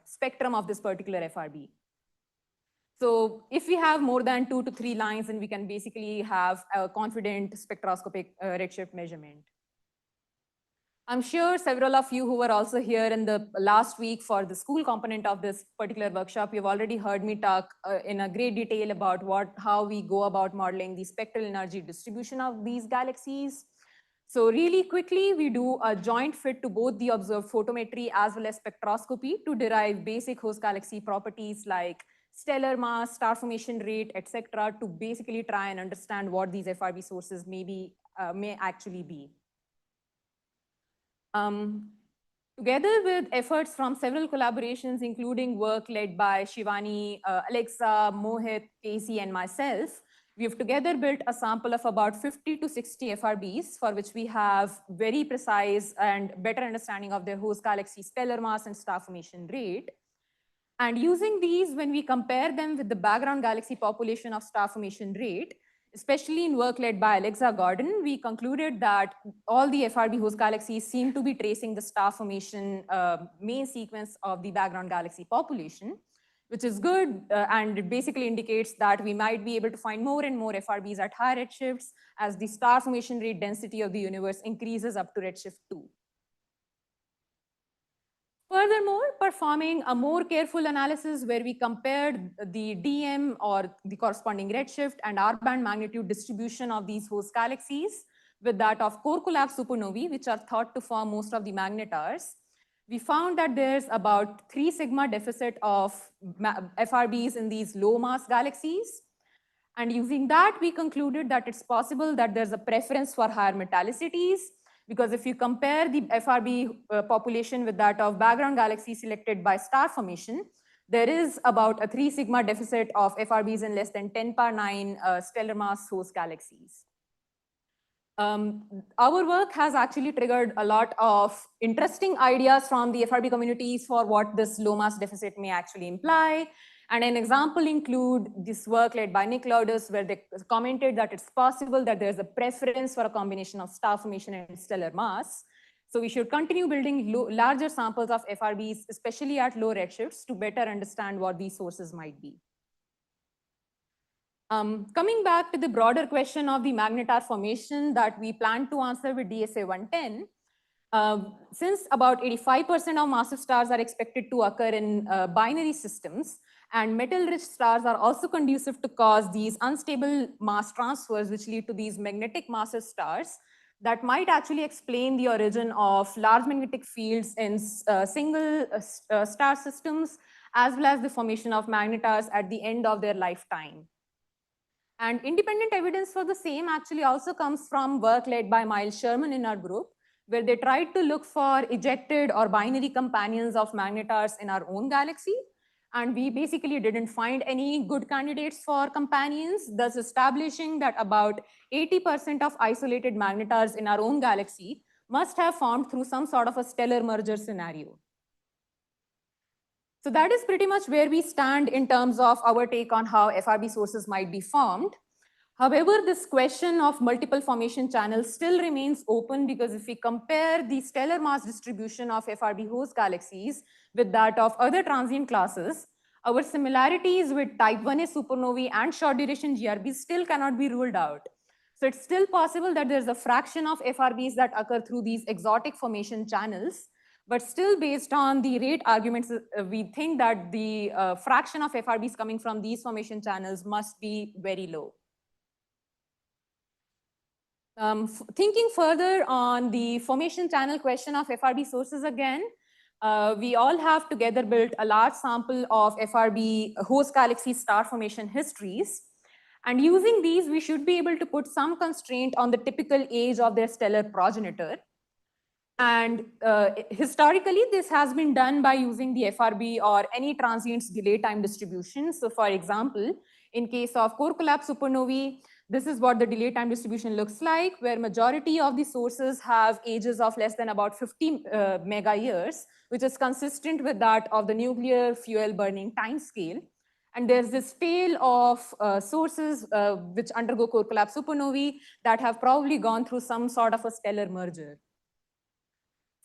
spectrum of this particular FRB. So if we have more than 2 to 3 lines, then we can basically have a confident spectroscopic redshift measurement. I'm sure several of you who were also here in the last week for the school component of this particular workshop, you've already heard me talk in a great detail about how we go about modeling the spectral energy distribution of these galaxies. So really quickly, we do a joint fit to both the observed photometry as well as spectroscopy to derive basic host galaxy properties like stellar mass, star formation rate, etc., to basically try and understand what these FRB sources may actually be. Together with efforts from several collaborations, including work led by Shivani, Alexa, Mohit, Casey, and myself, we have together built a sample of about 50 to 60 FRBs for which we have very precise and better understanding of their host galaxy stellar mass and star formation rate. And using these, when we compare them with the background galaxy population of star formation rate, especially in work led by Alexa Gordon, we concluded that all the FRB host galaxies seem to be tracing the star formation main sequence of the background galaxy population, which is good, and it basically indicates that we might be able to find more and more FRBs at higher redshifts as the star formation rate density of the universe increases up to redshift 2. Furthermore, performing a more careful analysis where we compared the DM or the corresponding redshift and R-band magnitude distribution of these host galaxies with that of core collapse supernovae, which are thought to form most of the magnetars, we found that there's about 3 sigma deficit of FRBs in these low mass galaxies. And using that, we concluded that it's possible that there's a preference for higher metallicities, because if you compare the FRB population with that of background galaxies selected by star formation, there is about a 3 sigma deficit of FRBs in less than 10 power 9 stellar mass host galaxies. Our work has actually triggered a lot of interesting ideas from the FRB communities for what this low mass deficit may actually imply. And an example include this work led by Nick Loudis, where they commented that it's possible that there's a preference for a combination of star formation and stellar mass. So we should continue building larger samples of FRBs, especially at low redshifts, to better understand what these sources might be. Coming back to the broader question of the magnetar formation that we plan to answer with DSA 110, since about 85% of massive stars are expected to occur in binary systems, and metal-rich stars are also conducive to cause these unstable mass transfers, which lead to these magnetic massive stars, that might actually explain the origin of large magnetic fields in single star systems, as well as the formation of magnetars at the end of their lifetime. And independent evidence for the same actually also comes from work led by Miles Sherman in our group, where they tried to look for ejected or binary companions of magnetars in our own galaxy. And we basically didn't find any good candidates for companions, thus establishing that about 80% of isolated magnetars in our own galaxy must have formed through some sort of a stellar merger scenario. So that is pretty much where we stand in terms of our take on how FRB sources might be formed. However, this question of multiple formation channels still remains open, because if we compare the stellar mass distribution of FRB host galaxies with that of other transient classes, our similarities with type 1a supernovae and short duration GRBs still cannot be ruled out. So it's still possible that there's a fraction of FRBs that occur through these exotic formation channels. But still, based on the rate arguments, we think that the fraction of FRBs coming from these formation channels must be very low. Thinking further on the formation channel question of FRB sources again, we all have together built a large sample of FRB host galaxy star formation histories. And using these, we should be able to put some constraint on the typical age of their stellar progenitor. And historically, this has been done by using the FRB or any transient's delay time distribution. So for example, in case of core collapse supernovae, this is what the delay time distribution looks like, where majority of the sources have ages of less than about 50 mega years, which is consistent with that of the nuclear fuel burning time scale. And there's this tail of sources which undergo core collapse supernovae that have probably gone through some sort of a stellar merger.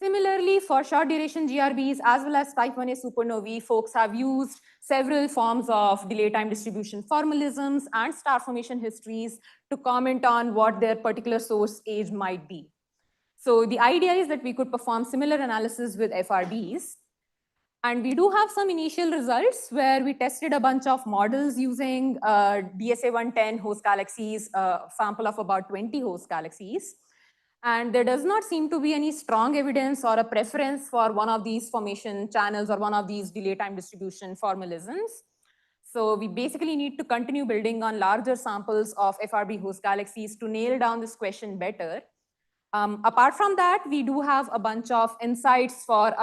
Similarly, for short duration GRBs as well as type 1a supernovae, folks have used several forms of delay time distribution formalisms and star formation histories to comment on what their particular source age might be. So the idea is that we could perform similar analysis with FRBs. And we do have some initial results where we tested a bunch of models using DSA 110 host galaxies, sample of about 20 host galaxies. And there does not seem to be any strong evidence or a preference for one of these formation channels or one of these delay time distribution formalisms. So we basically need to continue building on larger samples of FRB host galaxies to nail down this question better. Apart from that, we do have a bunch of insights for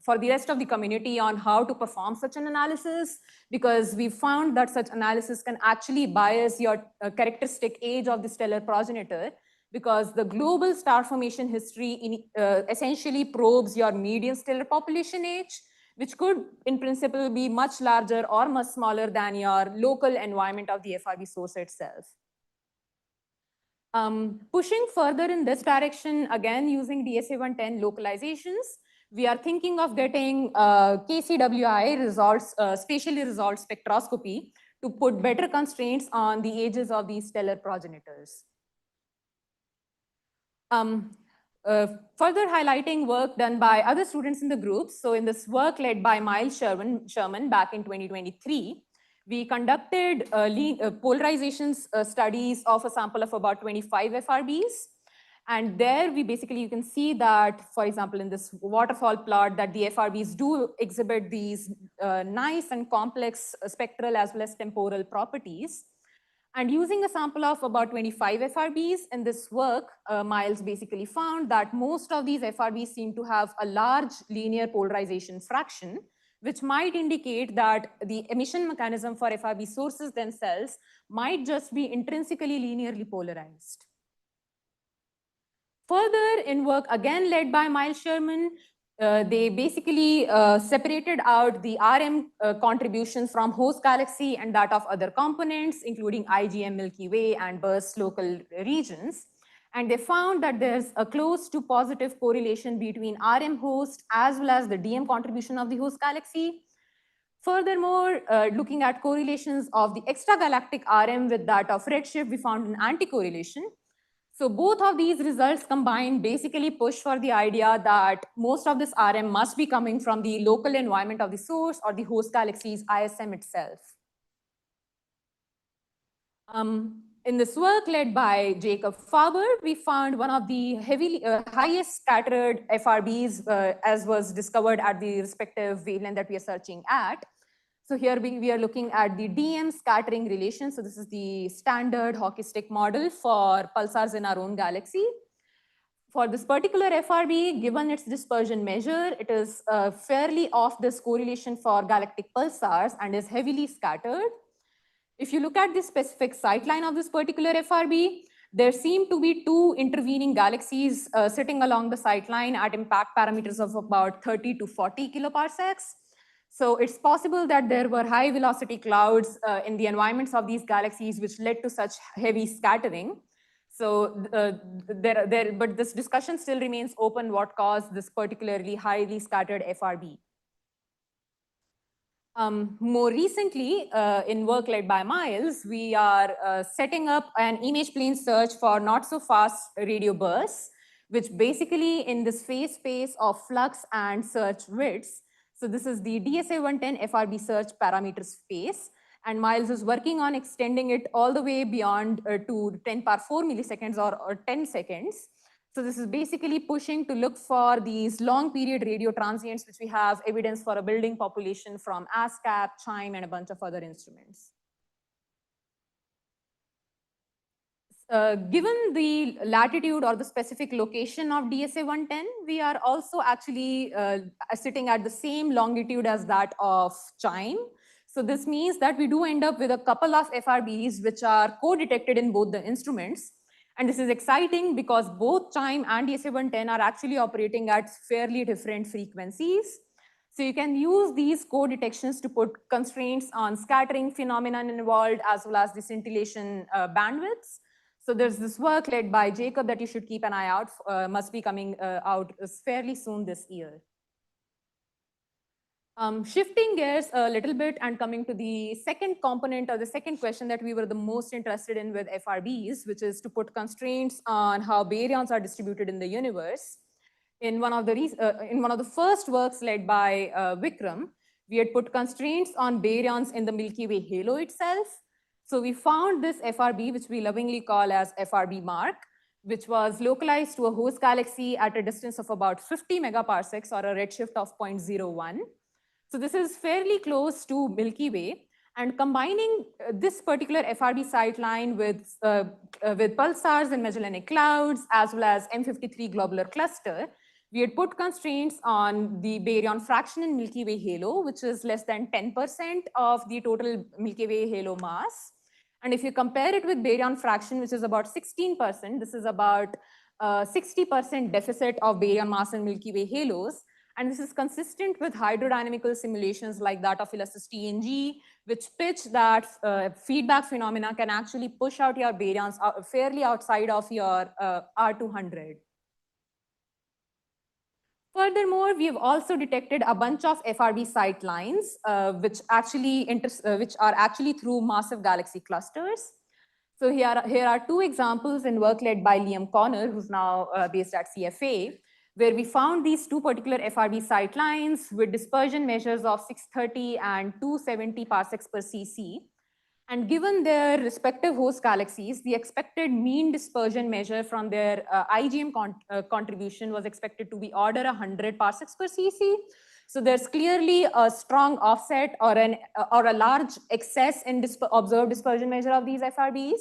for the rest of the community on how to perform such an analysis, because we found that such analysis can actually bias your characteristic age of the stellar progenitor, because the global star formation history essentially probes your median stellar population age, which could in principle be much larger or much smaller than your local environment of the FRB source itself. Pushing further in this direction, again using DSA 110 localizations, we are thinking of getting KCWI results, spatially resolved spectroscopy, to put better constraints on the ages of these stellar progenitors. further highlighting work done by other students in the group. So in this work led by Miles Sherman back in 2023, we conducted polarization studies of a sample of about 25 FRBs. And there we basically, you can see that, for example, in this waterfall plot, that the FRBs do exhibit these nice and complex spectral as well as temporal properties. And using a sample of about 25 FRBs in this work, Miles basically found that most of these FRBs seem to have a large linear polarization fraction, which might indicate that the emission mechanism for FRB sources themselves might just be intrinsically linearly polarized. Further, in work again led by Miles Sherman, they basically separated out the RM contributions from host galaxy and that of other components, including IgM, Milky Way, and burst local regions. And they found that there's a close to positive correlation between RM host as well as the DM contribution of the host galaxy. Furthermore, looking at correlations of the extragalactic RM with that of redshift, we found an anti-correlation. So both of these results combined basically push for the idea that most of this RM must be coming from the local environment of the source or the host galaxy's ISM itself. In this work led by Jacob Faber, we found one of the highest scattered FRBs as was discovered at the respective wavelength that we are searching at. So here we are looking at the DM scattering relation. So this is the standard hockey stick model for pulsars in our own galaxy. For this particular FRB, given its dispersion measure, it is fairly off this correlation for galactic pulsars and is heavily scattered. If you look at the specific sightline of this particular FRB, there seem to be two intervening galaxies sitting along the sightline at impact parameters of about 30 to 40 kiloparsecs. So it's possible that there were high velocity clouds in the environments of these galaxies, which led to such heavy scattering. So, but this discussion still remains open what caused this particularly highly scattered FRB. More recently, in work led by Miles, we are setting up an image plane search for not so fast radio bursts, which basically in this phase space of flux and search widths. So this is the DSA 110 FRB search parameter space, and Miles is working on extending it all the way beyond to 10 power 4 milliseconds or 10 seconds. So this is basically pushing to look for these long period radio transients, which we have evidence for a building population from ASCAP, CHIME, and a bunch of other instruments. Given the latitude or the specific location of DSA 110, we are also actually sitting at the same longitude as that of CHIME. So this means that we do end up with a couple of FRBs which are co-detected in both the instruments. And this is exciting because both CHIME and DSA 110 are actually operating at fairly different frequencies. So you can use these co-detections to put constraints on scattering phenomenon involved as well as the scintillation bandwidths. So there's this work led by Jacob that you should keep an eye out, must be coming out fairly soon this year. Shifting gears a little bit and coming to the second component or the second question that we were the most interested in with FRBs, which is to put constraints on how baryons are distributed in the universe. In one of the first works led by Vikram, we had put constraints on baryons in the Milky Way halo itself. So we found this FRB, which we lovingly call as FRB mark, which was localized to a host galaxy at a distance of about 50 megaparsecs or a redshift of 0.01. So this is fairly close to Milky Way, and combining this particular FRB sightline with pulsars and Magellanic clouds, as well as M53 globular cluster, we had put constraints on the baryon fraction in Milky Way halo, which is less than 10% of the total Milky Way halo mass. And if you compare it with baryon fraction, which is about 16%, this is about 60% deficit of baryon mass in Milky Way halos. And this is consistent with hydrodynamical simulations like that of elasticity in G, which pitch that feedback phenomena can actually push out your baryons fairly outside of your R200. Furthermore, we have also detected a bunch of FRB sightlines, which are actually through massive galaxy clusters. So here are two examples in work led by Liam Connor, who's now based at CFA, where we found these two particular FRB sight lines with dispersion measures of 630 and 270 parsecs per cc. And given their respective host galaxies, the expected mean dispersion measure from their IGM contribution was expected to be order 100 parsecs per cc. So there's clearly a strong offset or a large excess in observed dispersion measure of these FRBs.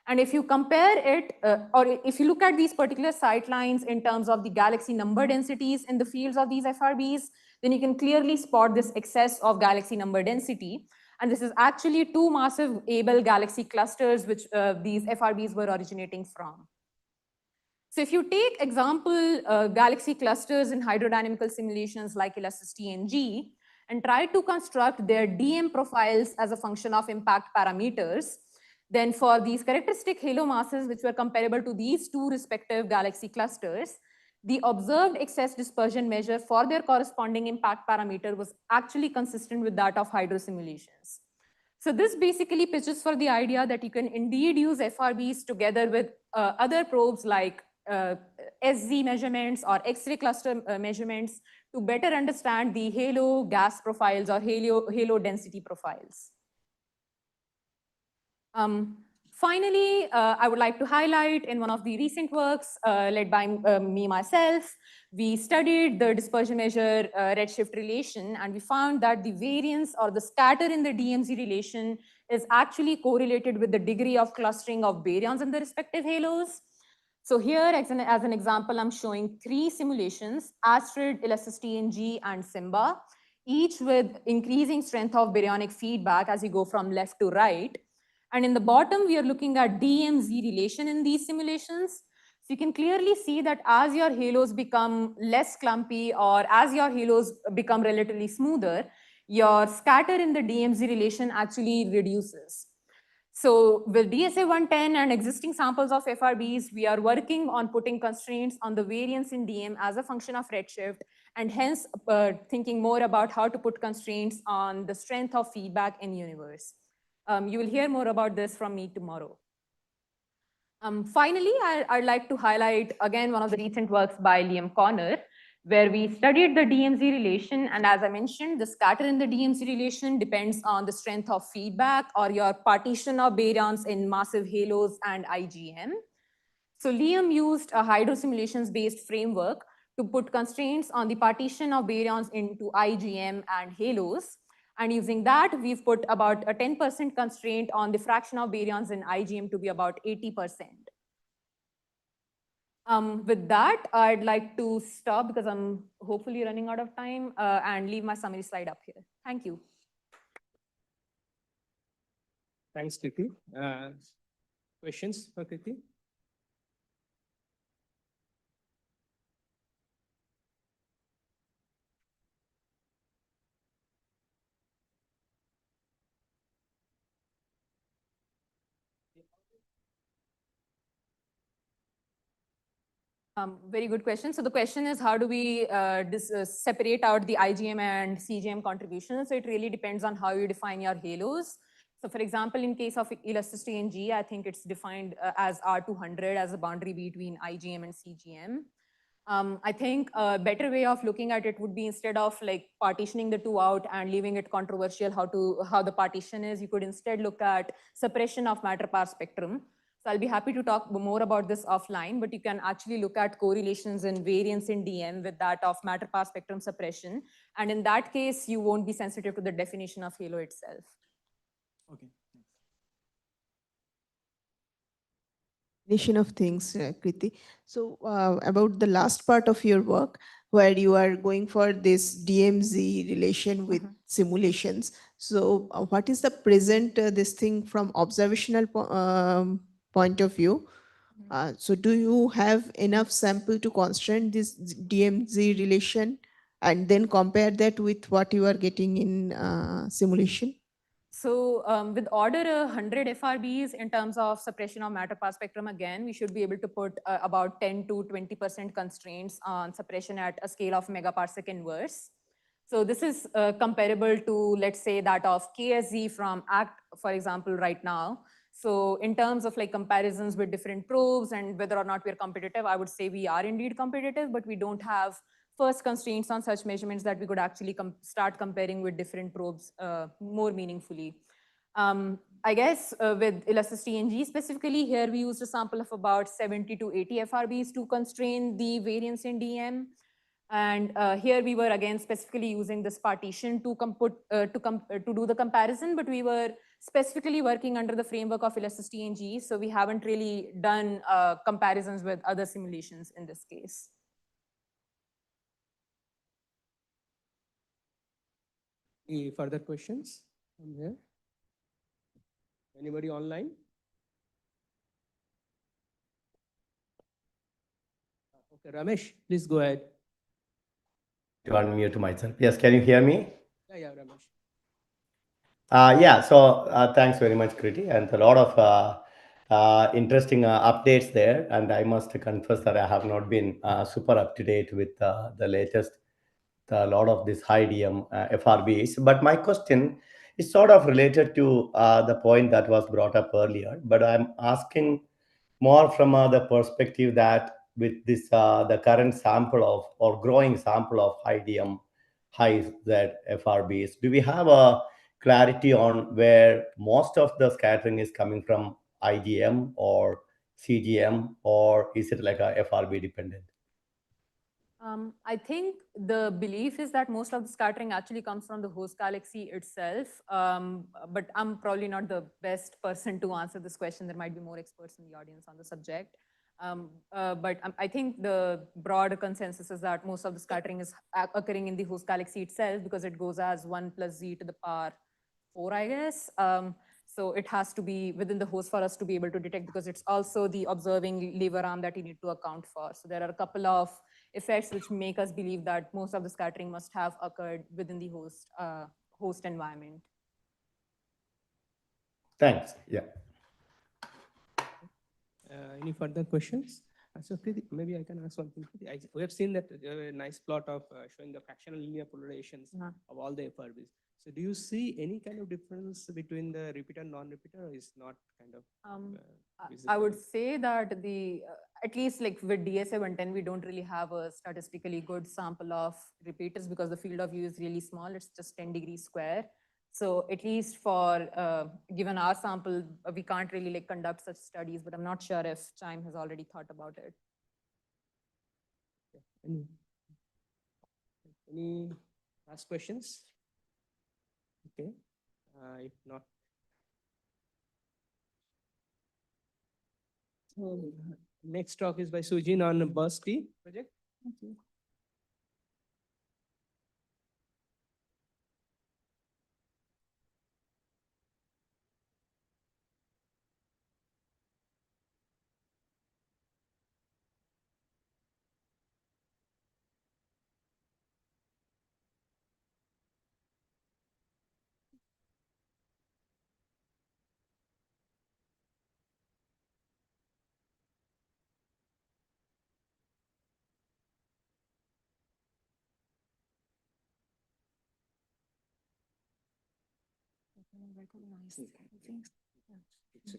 And if you compare it, or if you look at these particular sight lines in terms of the galaxy number densities in the fields of these FRBs, then you can clearly spot this excess of galaxy number density. And this is actually two massive Abel galaxy clusters which these FRBs were originating from. So if you take example galaxy clusters in hydrodynamical simulations like elasticity and G, and try to construct their DM profiles as a function of impact parameters, then for these characteristic halo masses, which were comparable to these two respective galaxy clusters, the observed excess dispersion measure for their corresponding impact parameter was actually consistent with that of hydro simulations. So this basically pitches for the idea that you can indeed use FRBs together with other probes like SZ measurements or X-ray cluster measurements to better understand the halo gas profiles or halo density profiles. Finally, I would like to highlight in one of the recent works led by me myself, we studied the dispersion measure redshift relation, and we found that the variance or the scatter in the DMZ relation is actually correlated with the degree of clustering of baryons in the respective halos. So here, as an example, I'm showing three simulations, Astrid, Elasticity in G, and Simba, each with increasing strength of baryonic feedback as you go from left to right. And in the bottom, we are looking at DMZ relation in these simulations. So you can clearly see that as your halos become less clumpy or as your halos become relatively smoother, your scatter in the DMZ relation actually reduces. So with DSA 110 and existing samples of FRBs, we are working on putting constraints on the variance in DM as a function of redshift, and hence thinking more about how to put constraints on the strength of feedback in universe. You will hear more about this from me tomorrow. Finally, I'd like to highlight again one of the recent works by Liam Connor, where we studied the DMZ relation. And as I mentioned, the scatter in the DMZ relation depends on the strength of feedback or your partition of baryons in massive halos and IgM. So Liam used a hydro simulations based framework to put constraints on the partition of baryons into IgM and halos. And using that, we've put about a 10% constraint on the fraction of baryons in IgM to be about 80%. With that, I'd like to stop because I'm hopefully running out of time and leave my summary slide up here. Thank you. Thanks, Kritti. Questions for Kritti? Very good question. So the question is, how do we separate out the IgM and CGM contributions? So it really depends on how you define your halos. So for example, in case of elasticity in G, I think it's defined as R200 as a boundary between IgM and CGM. I think a better way of looking at it would be, instead of like partitioning the two out and leaving it controversial how the partition is, you could instead look at suppression of matter power spectrum. So I'll be happy to talk more about this offline, but you can actually look at correlations and variance in DM with that of matter power spectrum suppression. And in that case, you won't be sensitive to the definition of halo itself. Okay. Of things, Kritti. So about the last part of your work, where you are going for this DMZ relation with simulations. So what is the present this thing from observational point of view? So do you have enough sample to constrain this DMZ relation and then compare that with what you are getting in simulation? So with order 100 FRBs in terms of suppression of matter power spectrum, again, we should be able to put about 10 to 20% constraints on suppression at a scale of megaparsec inverse. So this is comparable to, let's say, that of KSZ from ACT, for example, right now. So in terms of like comparisons with different probes and whether or not we're competitive, I would say we are indeed competitive, but we don't have first constraints on such measurements that we could actually start comparing with different probes more meaningfully. I guess with elasticity NG specifically, here we used a sample of about 70 to 80 FRBs to constrain the variance in DM. And here we were again specifically using this partition to do the comparison, but we were specifically working under the framework of elasticity NG. So we haven't really done comparisons with other simulations in this case. Any further questions from here? Anybody online? Okay, Ramesh, please go ahead. To unmute myself. Yes, can you hear me? Yeah, Ramesh. Yeah, so thanks very much, Kritti, and a lot of interesting updates there. And I must confess that I have not been super up to date with the latest, a lot of this high DM FRBs. But my question is sort of related to the point that was brought up earlier. But I'm asking more from the perspective that with this the current sample of or growing sample of high DM, high Z FRBs, do we have a clarity on where most of the scattering is coming from, IGM or CGM, or is it like a FRB dependent? I think the belief is that most of the scattering actually comes from the host galaxy itself. But I'm probably not the best person to answer this question. There might be more experts in the audience on the subject. But I think the broad consensus is that most of the scattering is occurring in the host galaxy itself because it goes as 1 plus z to the power 4, I guess. So it has to be within the host for us to be able to detect, because it's also the observing lever arm that you need to account for. So there are a couple of effects which make us believe that most of the scattering must have occurred within the host environment. Thanks. Yeah. Any further questions? So Kritti, maybe I can ask one thing. We have seen that a nice plot of showing the fractional linear polarizations of all the FRBs. So do you see any kind of difference between the repeater and non-repeater, or is not kind of I would say that the at least like with DSA 110, we don't really have a statistically good sample of repeaters because the field of view is really small. It's just 10 degrees square. So at least for given our sample, we can't really like conduct such studies, but I'm not sure if Chime has already thought about it. Any last questions? Okay, if not. So next talk is by Sujin on Bhaswati project. Thank you. Recognized. It's a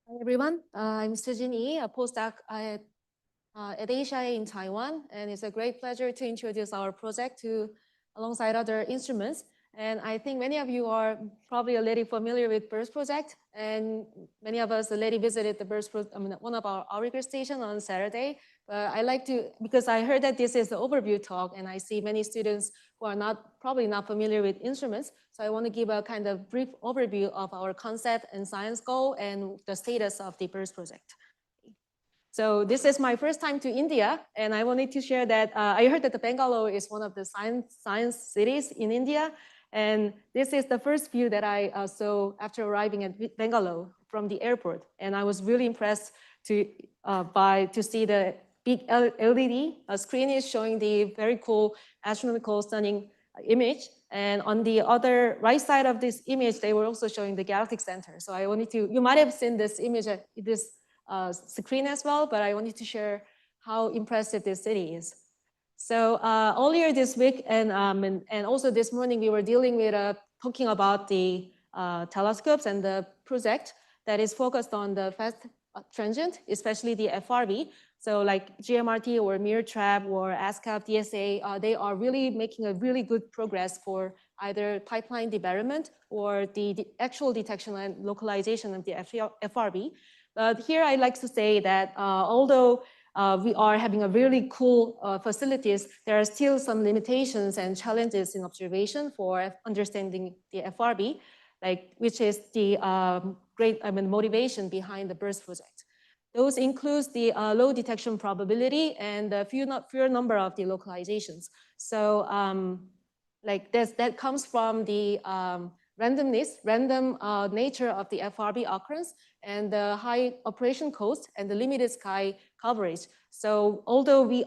Hi everyone, I'm Sujin, a postdoc at HIA in Taiwan, and it's a great pleasure to introduce our project alongside other instruments. And I think many of you are probably already familiar with BERST project, and many of us already visited the BERST one of our Outrigger station on Saturday. But I like to, because I heard that this is the overview talk, and I see many students who are probably not familiar with instruments. So I want to give a kind of brief overview of our concept and science goal and the status of the BERST project. So this is my first time to India, and I wanted to share that I heard that the Bengaluru is one of the science cities in India. And this is the first view that I saw after arriving at Bengaluru from the airport. And I was really impressed to see the big LED screen is showing the very cool astronomical stunning image. And on the other right side of this image, they were also showing the galactic center. So I wanted to, you might have seen this image at this screen as well, but I wanted to share how impressive this city is. So earlier this week and also this morning, we were dealing with talking about the telescopes and the project that is focused on the fast transient, especially the FRB. So like GMRT or Mirror Trap or ASCAP, DSA, they are really making a really good progress for either pipeline development or the actual detection and localization of the FRB. But here I'd like to say that although we are having a really cool facilities, there are still some limitations and challenges in observation for understanding the FRB, like which is the great motivation behind the BURST project. Those includes the low detection probability and the fewer number of the localizations. So like that comes from the random nature of the FRB occurrence and the high operation cost and the limited sky coverage. So although we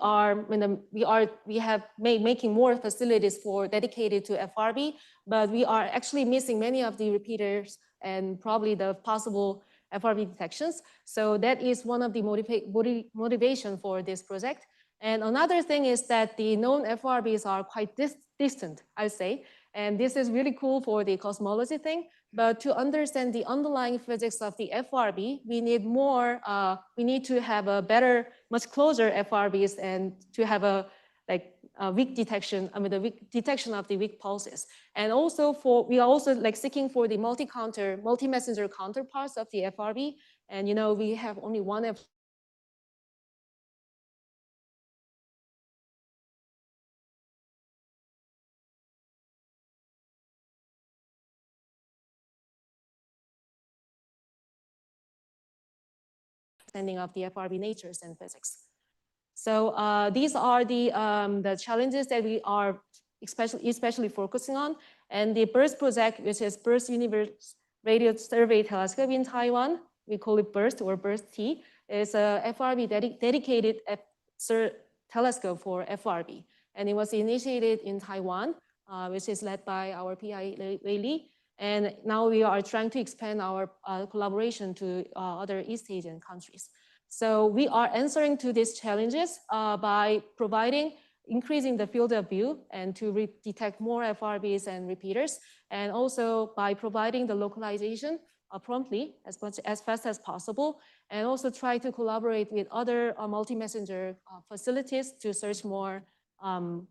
have making more facilities for dedicated to FRB, but we are actually missing many of the repeaters and probably the possible FRB detections. So that is one of the motivation for this project. And another thing is that the known FRBs are quite distant, I say. And this is really cool for the cosmology thing. But to understand the underlying physics of the FRB, we need more, we need to have a better, much closer FRBs and to have a weak detection, the weak detection of the weak pulses. And also we are also like seeking for the multi-messenger counterparts of the FRB. And we have only one understanding of the FRB natures and physics. So these are the challenges that we are especially focusing on. And the BURST project, which is BURST Universe Radio Survey Telescope in Taiwan, we call it BURST or BURST-T, is a FRB dedicated telescope for FRB. And it was initiated in Taiwan, which is led by our PI Wesley. And now we are trying to expand our collaboration to other East Asian countries. So we are answering to these challenges by increasing the field of view and to detect more FRBs and repeaters, and also by providing the localization promptly as fast as possible, and also try to collaborate with other multi-messenger facilities to search more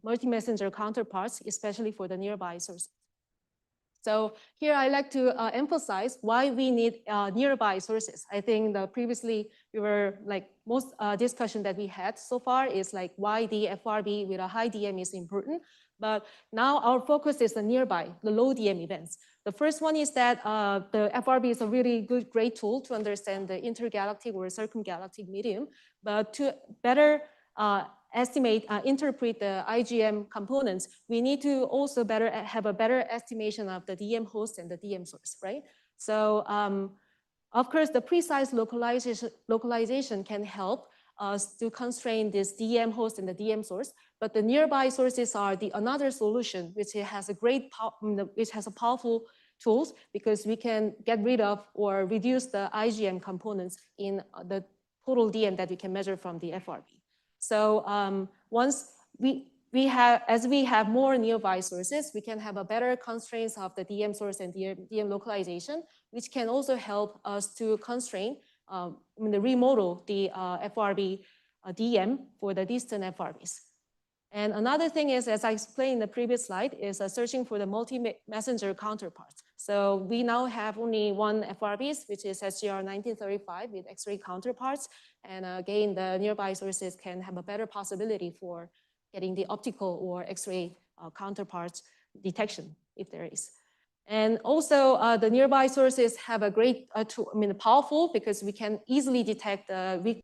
multi-messenger counterparts, especially for the nearby sources. So here I like to emphasize why we need nearby sources. I think previously we were like most discussion that we had so far is like why the FRB with a high DM is important. But now our focus is the nearby, the low DM events. The first one is that the FRB is a really great tool to understand the intergalactic or circumgalactic medium, but to better interpret the IGM components, we need to also have a better estimation of the DM host and the DM source, right? So of course, the precise localization can help us to constrain this DM host and the DM source, but the nearby sources are another solution, which has a powerful tools because we can get rid of or reduce the IGM components in the total DM that we can measure from the FRB. So once as we have more nearby sources, we can have a better constraints of the DM source and DM localization, which can also help us to constrain, remodel the FRB DM for the distant FRBs. And another thing is, as I explained in the previous slide, is searching for the multi-messenger counterparts. So we now have only one FRBs, which is SGR 1935 with X-ray counterparts. And again, the nearby sources can have a better possibility for getting the optical or X-ray counterparts detection, if there is. And also the nearby sources have a great, powerful because we can easily detect the weak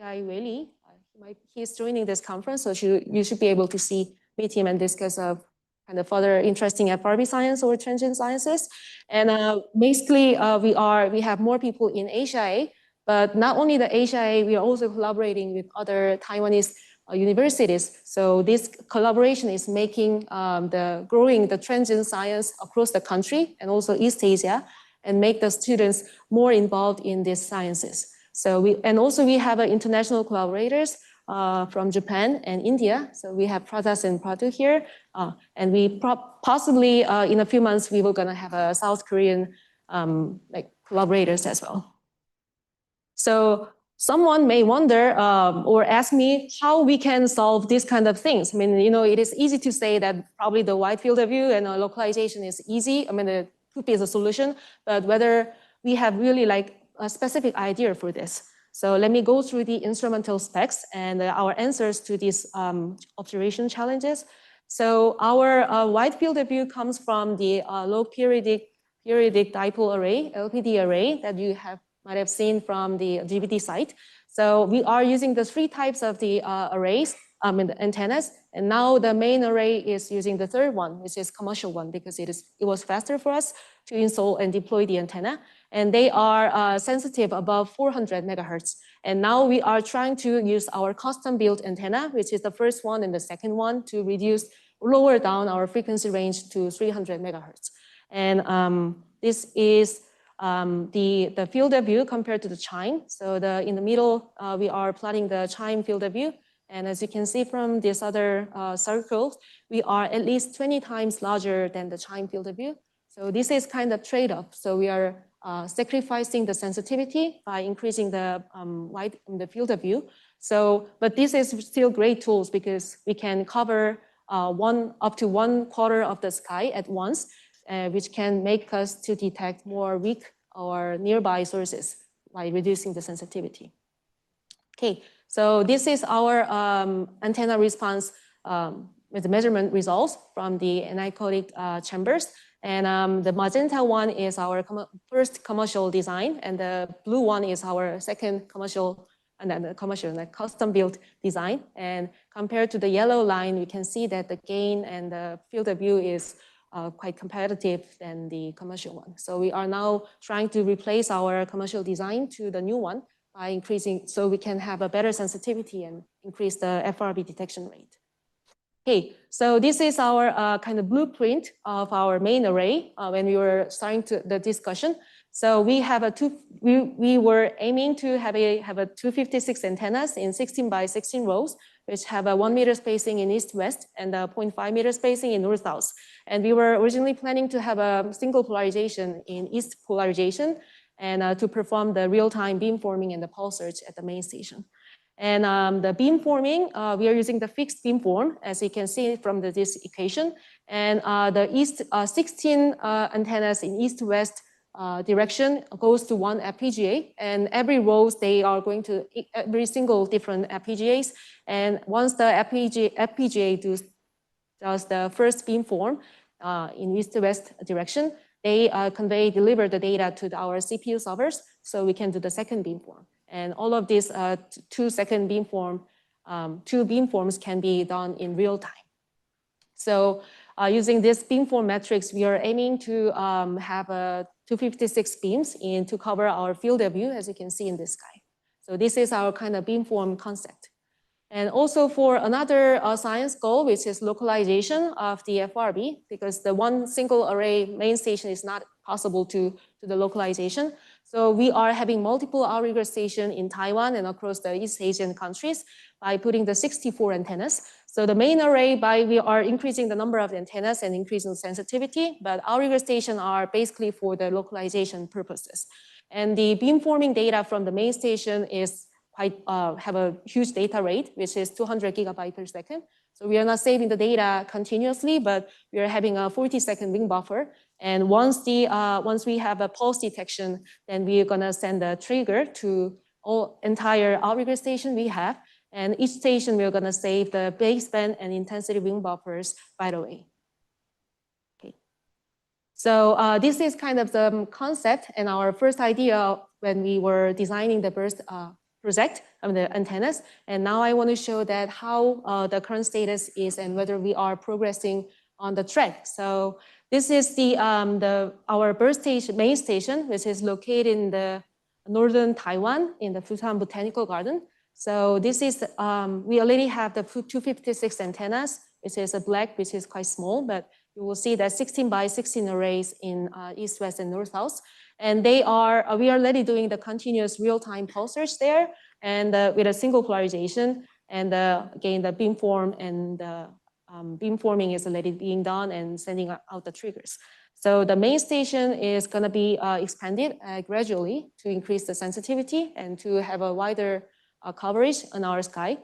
Wesley. He's joining this conference, so you should be able to meet him and discuss kind of further interesting FRB science or transient sciences. And basically, we have more people in Asia, but not only the Asia, we are also collaborating with other Taiwanese universities. So this collaboration is making growing the transient science across the country and also East Asia, and make the students more involved in these sciences. So we have international collaborators from Japan and India. So we have Pradas and Pratu here, and we possibly in a few months we were going to have a South Korean collaborators as well. So someone may wonder or ask me how we can solve these kind of things. I mean, it is easy to say that probably the wide field of view and localization is easy. I mean, it could be the solution, but whether we have really a specific idea for this. So let me go through the instrumental specs and our answers to these observation challenges. So our wide field of view comes from the low periodic dipole array, LPD array, that you might have seen from the GBT site. So we are using the 3 types of the arrays, the antennas, and now the main array is using the third one, which is commercial one, because it was faster for us to install and deploy the antenna. And they are sensitive above 400 megahertz. And now we are trying to use our custom built antenna, which is the first one and the second one, to lower down our frequency range to 300 megahertz. And this is the field of view compared to the chime. So in the middle, we are plotting the chime field of view. And as you can see from this other circles, we are at least 20 times larger than the chime field of view. So this is kind of trade-off. So we are sacrificing the sensitivity by increasing the field of view. So, but this is still great tools because we can cover up to 1/4 of the sky at once, which can make us to detect more weak or nearby sources by reducing the sensitivity. Okay, so this is our antenna response with the measurement results from the anechoic chambers. And the magenta one is our first commercial design, and the blue one is our second commercial, and then the custom built design. And compared to the yellow line, we can see that the gain and the field of view is quite competitive than the commercial one. So we are now trying to replace our commercial design to the new one by increasing, so we can have a better sensitivity and increase the FRB detection rate. Okay, so this is our kind of blueprint of our main array when we were starting the discussion. So we have we were aiming to have a 256 antennas in 16 by 16 rows, which have a 1 meter spacing in east-west and a 0.5 meter spacing in north-south. And we were originally planning to have a single polarization in east polarization and to perform the real-time beamforming and the pulse search at the main station. And the beamforming, we are using the fixed beamform, as you can see from this equation. And the 16 antennas in east-west direction goes to one FPGA, and every rows they are going to every single different FPGAs. And once the FPGA does the first beamform in east-west direction, they deliver the data to our CPU servers, so we can do the second beamform. And all of these 2 beamforms can be done in real time. So using this beamform metrics, we are aiming to have 256 beams to cover our field of view, as you can see in this sky. So this is our kind of beamform concept. And also for another science goal, which is localization of the FRB, because the one single array main station is not possible to the localization. So we are having multiple outrigger stations in Taiwan and across the East Asian countries by putting the 64 antennas. So the main array, we are increasing the number of antennas and increasing sensitivity, but outrigger stations are basically for the localization purposes. And the beamforming data from the main station is have a huge data rate, which is 200 gigabytes per second. So we are not saving the data continuously, but we are having a 40-second ring buffer. And once we have a pulse detection, then we are gonna send a trigger to entire outrigger station we have. And each station we're gonna save the baseband and intensity ring buffers right away. Okay. So this is kind of the concept and our first idea when we were designing the burst project the antennas. And now I want to show that how the current status is and whether we are progressing on the track. So this is our birth station, main station, which is located in the northern Taiwan in the Fusan Botanical Garden. So this is, we already have the 256 antennas, which is a black, which is quite small, but you will see that 16 by 16 arrays in east, west, and north, south. And we are already doing the continuous real-time pulsars there, and with a single polarization. And again, the beamform and the beamforming is already being done and sending out the triggers. So the main station is going to be expanded gradually to increase the sensitivity and to have a wider coverage on our sky.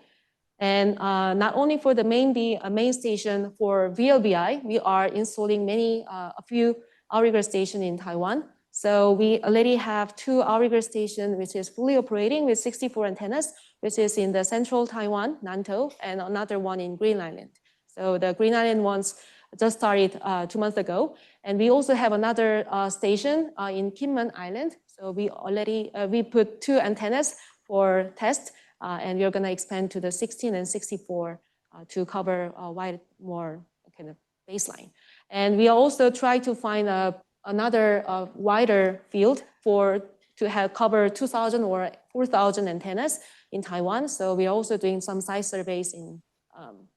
And not only for the main station, for VLBI, we are installing a few outrigger stations in Taiwan. So we already have 2 outrigger stations, which is fully operating with 64 antennas, which is in the central Taiwan, Nantou, and another one in Green Island. So the Green Island ones just started 2 months ago. And we also have another station in Kinmen Island. So we already, we put 2 antennas for test, and we're gonna expand to the 16 and 64 to cover a more kind of baseline. And we also try to find another wider field to have cover 2,000 or 4,000 antennas in Taiwan. So we're also doing some site surveys in,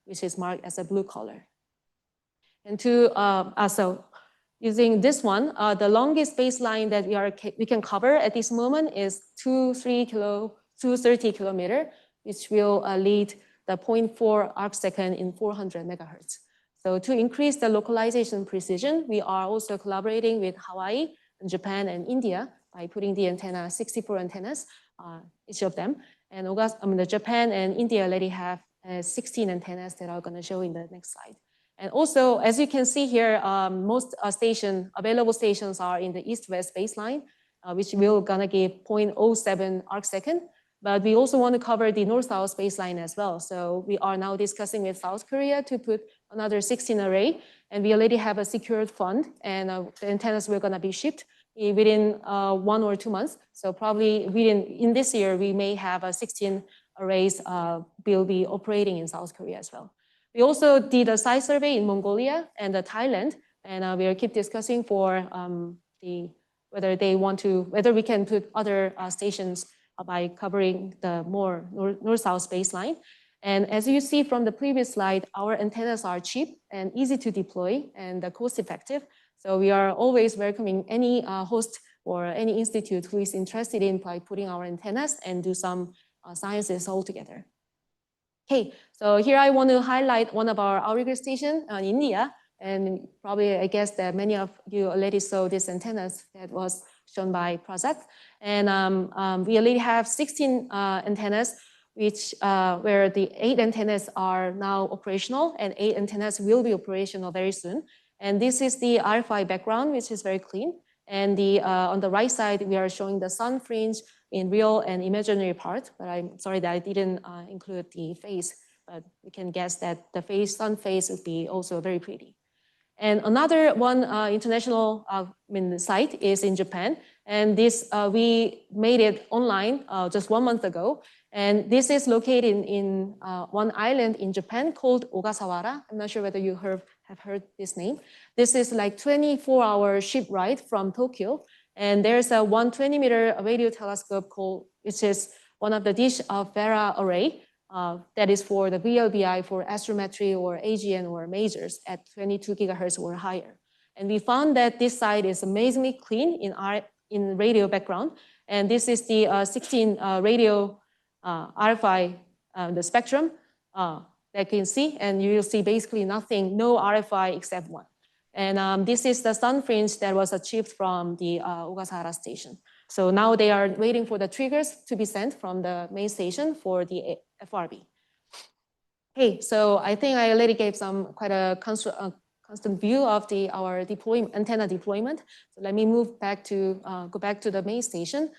which is marked as a blue color. And so using this one, the longest baseline that we can cover at this moment is 230 kilometer, which will lead the 0.4 arcsecond in 400 megahertz. So to increase the localization precision, we are also collaborating with Hawaii, and Japan, and India by putting the 64 antennas, each of them. And the Japan and India already have 16 antennas that I'm going to show in the next slide. And also, as you can see here, most available stations are in the east-west baseline, which will gonna give 0.07 arcsecond. But we also want to cover the north-south baseline as well. So we are now discussing with South Korea to put another 16 array, and we already have a secured fund, and the antennas were gonna be shipped within 1 or 2 months. So probably in this year, we may have 16 arrays will be operating in South Korea as well. We also did a site survey in Mongolia and Thailand, and we keep discussing for whether we can put other stations by covering the more north-south baseline. And as you see from the previous slide, our antennas are cheap and easy to deploy and cost-effective. So we are always welcoming any host or any institute who is interested in putting our antennas and do some sciences all together. Okay, so here I want to highlight one of our outrigger stations in India. And probably, I guess that many of you already saw these antennas that was shown by Prochaska. And we already have 16 antennas, where the 8 antennas are now operational, and 8 antennas will be operational very soon. And this is the RFI background, which is very clean. And on the right side, we are showing the sun fringe in real and imaginary part, but I'm sorry that I didn't include the face, but we can guess that the sun face would be also very pretty. And another one international site is in Japan. And this, we made it online just 1 month ago. And this is located in one island in Japan called Ogasawara. I'm not sure whether you have heard this name. This is like 24-hour ship ride from Tokyo. And there's a 120-meter radio telescope which is one of the dish of Vera array. That is for the VLBI for astrometry or AGN or majors at 22 gigahertz or higher. And we found that this site is amazingly clean in radio background. And this is the 16 radio RFI, the spectrum that you can see. And you will see basically nothing, no RFI except one. And this is the sun fringe that was achieved from the Ogasawara station. So now they are waiting for the triggers to be sent from the main station for the FRB. Okay, so I think I already gave quite a constant view of our antenna deployment. So let me move back to go back to the main station.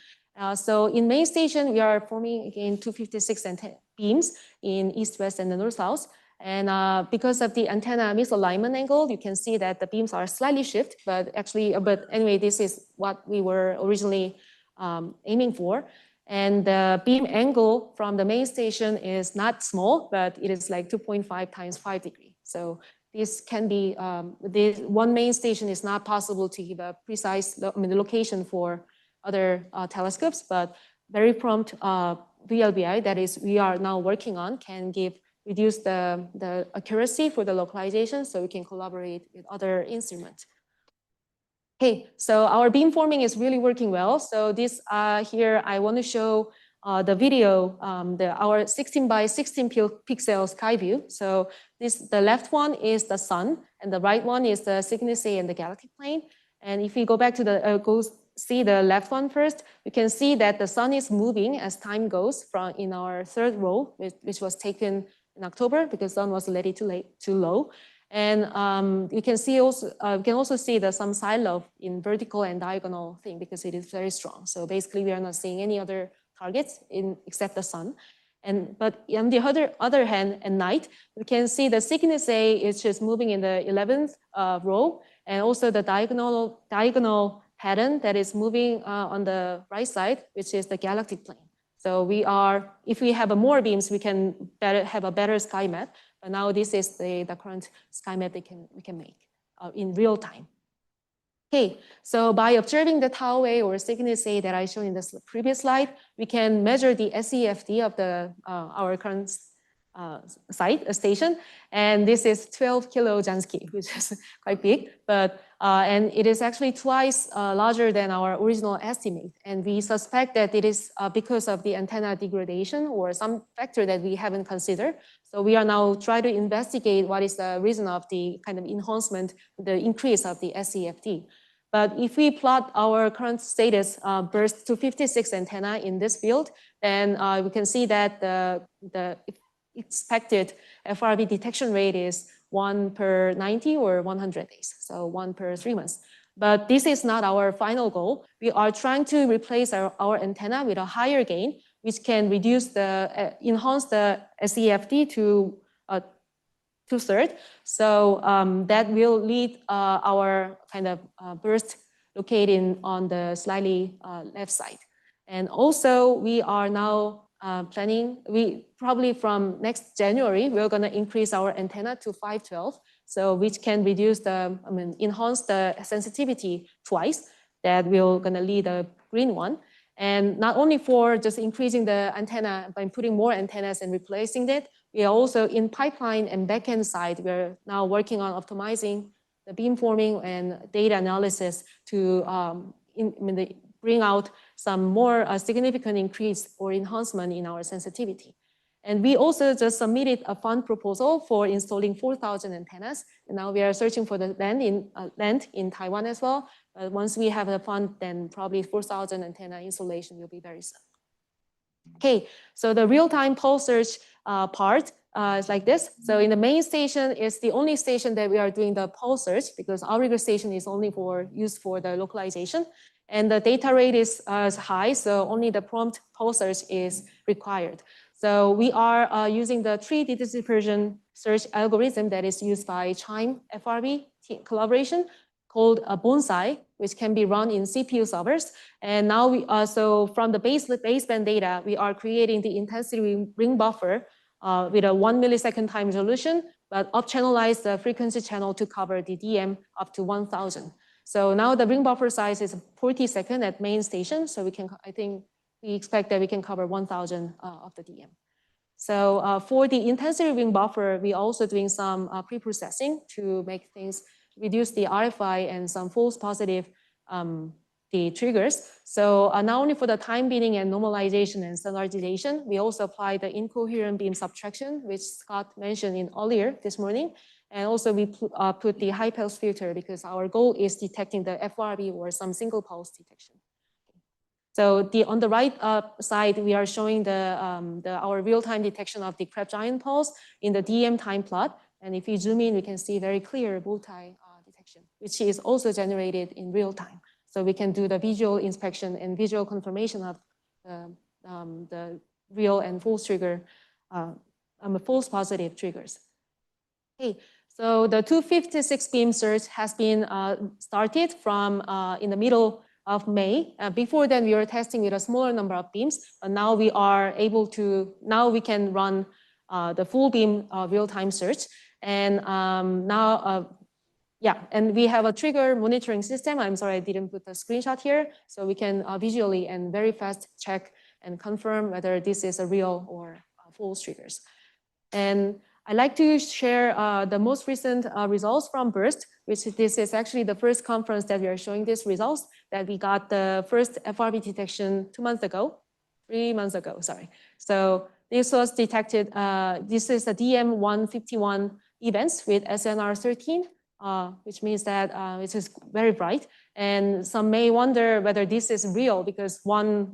So in main station, we are forming again 256 beams in east, west, and the north, south. And because of the antenna misalignment angle, you can see that the beams are slightly shifted, but anyway, this is what we were originally aiming for. And the beam angle from the main station is not small, but it is like 2.5 times 5 degrees. So this can be, this one main station is not possible to give a precise the location for other telescopes, but very prompt VLBI, that is we are now working on, can reduce the accuracy for the localization, so we can collaborate with other instruments. Okay, so our beamforming is really working well. So this here, I want to show the video, our 16 by 16 pixel sky view. So the left one is the sun, and the right one is the Cygnus A and the galactic plane. And if we go back to the see the left one first, you can see that the sun is moving as time goes from in our third row, which was taken in October because sun was already too low. And you can see also see some side lobe in vertical and diagonal thing because it is very strong. So basically, we are not seeing any other targets except the sun. But on the other hand, at night, we can see the Cygnus A is just moving in the 11th row, and also the diagonal pattern that is moving on the right side, which is the galactic plane. So if we have more beams, we can have a better sky map. But now this is the current sky map we can make in real time. Okay, so by observing the tau A or Cygnus A that I showed in the previous slide, we can measure the SEFD of our current station, and this is 12 kilo Jansky, which is quite big, but and it is actually twice larger than our original estimate, and we suspect that it is because of the antenna degradation or some factor that we haven't considered. So we are now trying to investigate what is the reason of the kind of enhancement, the increase of the SEFD. But if we plot our current status burst to 56 antenna in this field, then we can see that the expected FRB detection rate is 1 per 90 or 100 days, so 1 per 3 months. But this is not our final goal. We are trying to replace our antenna with a higher gain, which can enhance the SEFD to 2/3. So that will lead our kind of burst located on the slightly left side. And also we are now planning, probably from next January, we're going to increase our antenna to 512, so which can enhance the sensitivity twice. That will going to lead a green one. And not only for just increasing the antenna by putting more antennas and replacing it, we are also in pipeline and backend side. We're now working on optimizing the beamforming and data analysis to bring out some more significant increase or enhancement in our sensitivity. And we also just submitted a fund proposal for installing 4,000 antennas. And now we are searching for the land in Taiwan as well. Once we have the fund, then probably 4,000 antenna installation will be very soon. Okay, so the real-time pulse search part is like this. So in the main station is the only station that we are doing the pulse search because outrigger station is only used for the localization. And the data rate is high, so only the prompt pulse search is required. So we are using the 3D dispersion search algorithm that is used by Chime FRB collaboration called a Bonsai, which can be run in CPU servers. And now we so from the baseband data, we are creating the intensity ring buffer with a 1 millisecond time resolution, but up-channelize the frequency channel to cover the DM up to 1,000. So now the ring buffer size is 40 seconds at main station. So we expect that we can cover 1,000 of the DM. So for the intensity ring buffer, we're also doing some pre-processing to make things, reduce the RFI and some false positive the triggers. So not only for the time binning and normalization and standardization, we also apply the incoherent beam subtraction, which Scott mentioned earlier this morning. And also we put the high pulse filter because our goal is detecting the FRB or some single pulse detection. So on the right side, we are showing our real-time detection of the crab giant pulse in the DM time plot. And if you zoom in, we can see very clear multi detection, which is also generated in real time. So we can do the visual inspection and visual confirmation of the real and false trigger, false positive triggers. Okay, so the 256 beam search has been started from in the middle of May. Before then, we were testing with a smaller number of beams, but now we are able to, now we can run the full beam real-time search. And and we have a trigger monitoring system. I'm sorry, I didn't put the screenshot here. So we can visually and very fast check and confirm whether this is a real or false triggers. And I'd like to share the most recent results from BURST, which this is actually the first conference that we are showing these results, that we got the first FRB detection 3 months ago, sorry. So this was detected, this is a DM151 events with SNR 13, which means that it is very bright. And some may wonder whether this is real because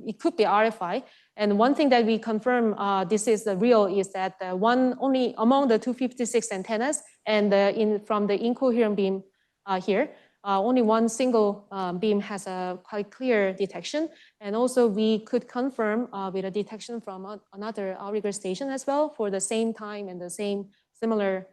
it could be RFI. And one thing that we confirm this is real is that only among the 256 antennas and from the incoherent beam here, only one single beam has a quite clear detection. And also we could confirm with a detection from another outrigger station as well for the same time and the same similar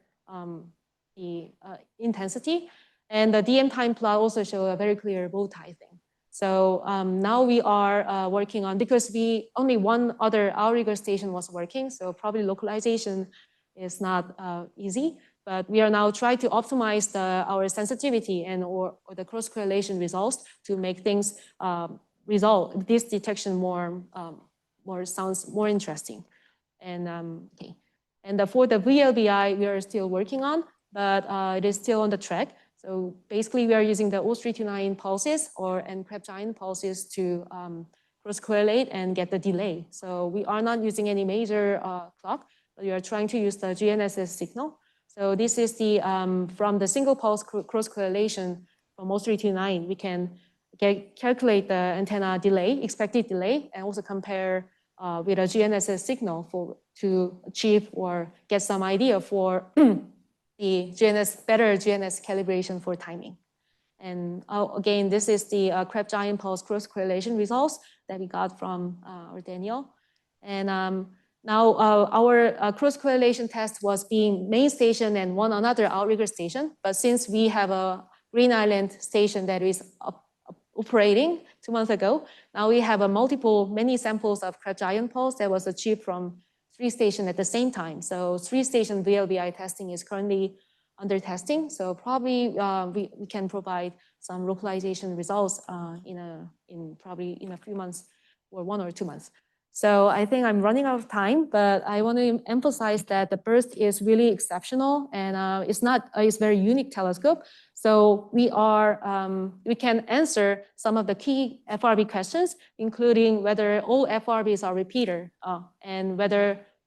intensity. And the DM time plot also show a very clear bow tie thing. So now we are working on, because only one other outrigger station was working, so probably localization is not easy, but we are now trying to optimize our sensitivity and or the cross correlation results to make things this detection sounds more interesting. And okay, and for the VLBI we are still working on, but it is still on the track. So basically, we are using the O329 pulses and Crab Giant pulses to cross-correlate and get the delay. So we are not using any major clock, but we are trying to use the GNSS signal. So this is the from the single pulse cross-correlation from O329, we can calculate the antenna delay, expected delay, and also compare with a GNSS signal to achieve or get some idea for the better GNS calibration for timing. And again, this is the Crab Giant pulse cross correlation results that we got from our Daniel. And now our cross correlation test was being main station and one another outrigger station. But since we have a Green Island station that is operating 2 months ago, now we have many samples of Crab Giant pulse that was achieved from 3 stations at the same time. So 3 station VLBI testing is currently under testing. So probably we can provide some localization results probably in a few months or 1 or 2 months. So I think I'm running out of time, but I want to emphasize that the BURST is really exceptional and it's a very unique telescope. So we can answer some of the key FRB questions, including whether all FRBs are repeater and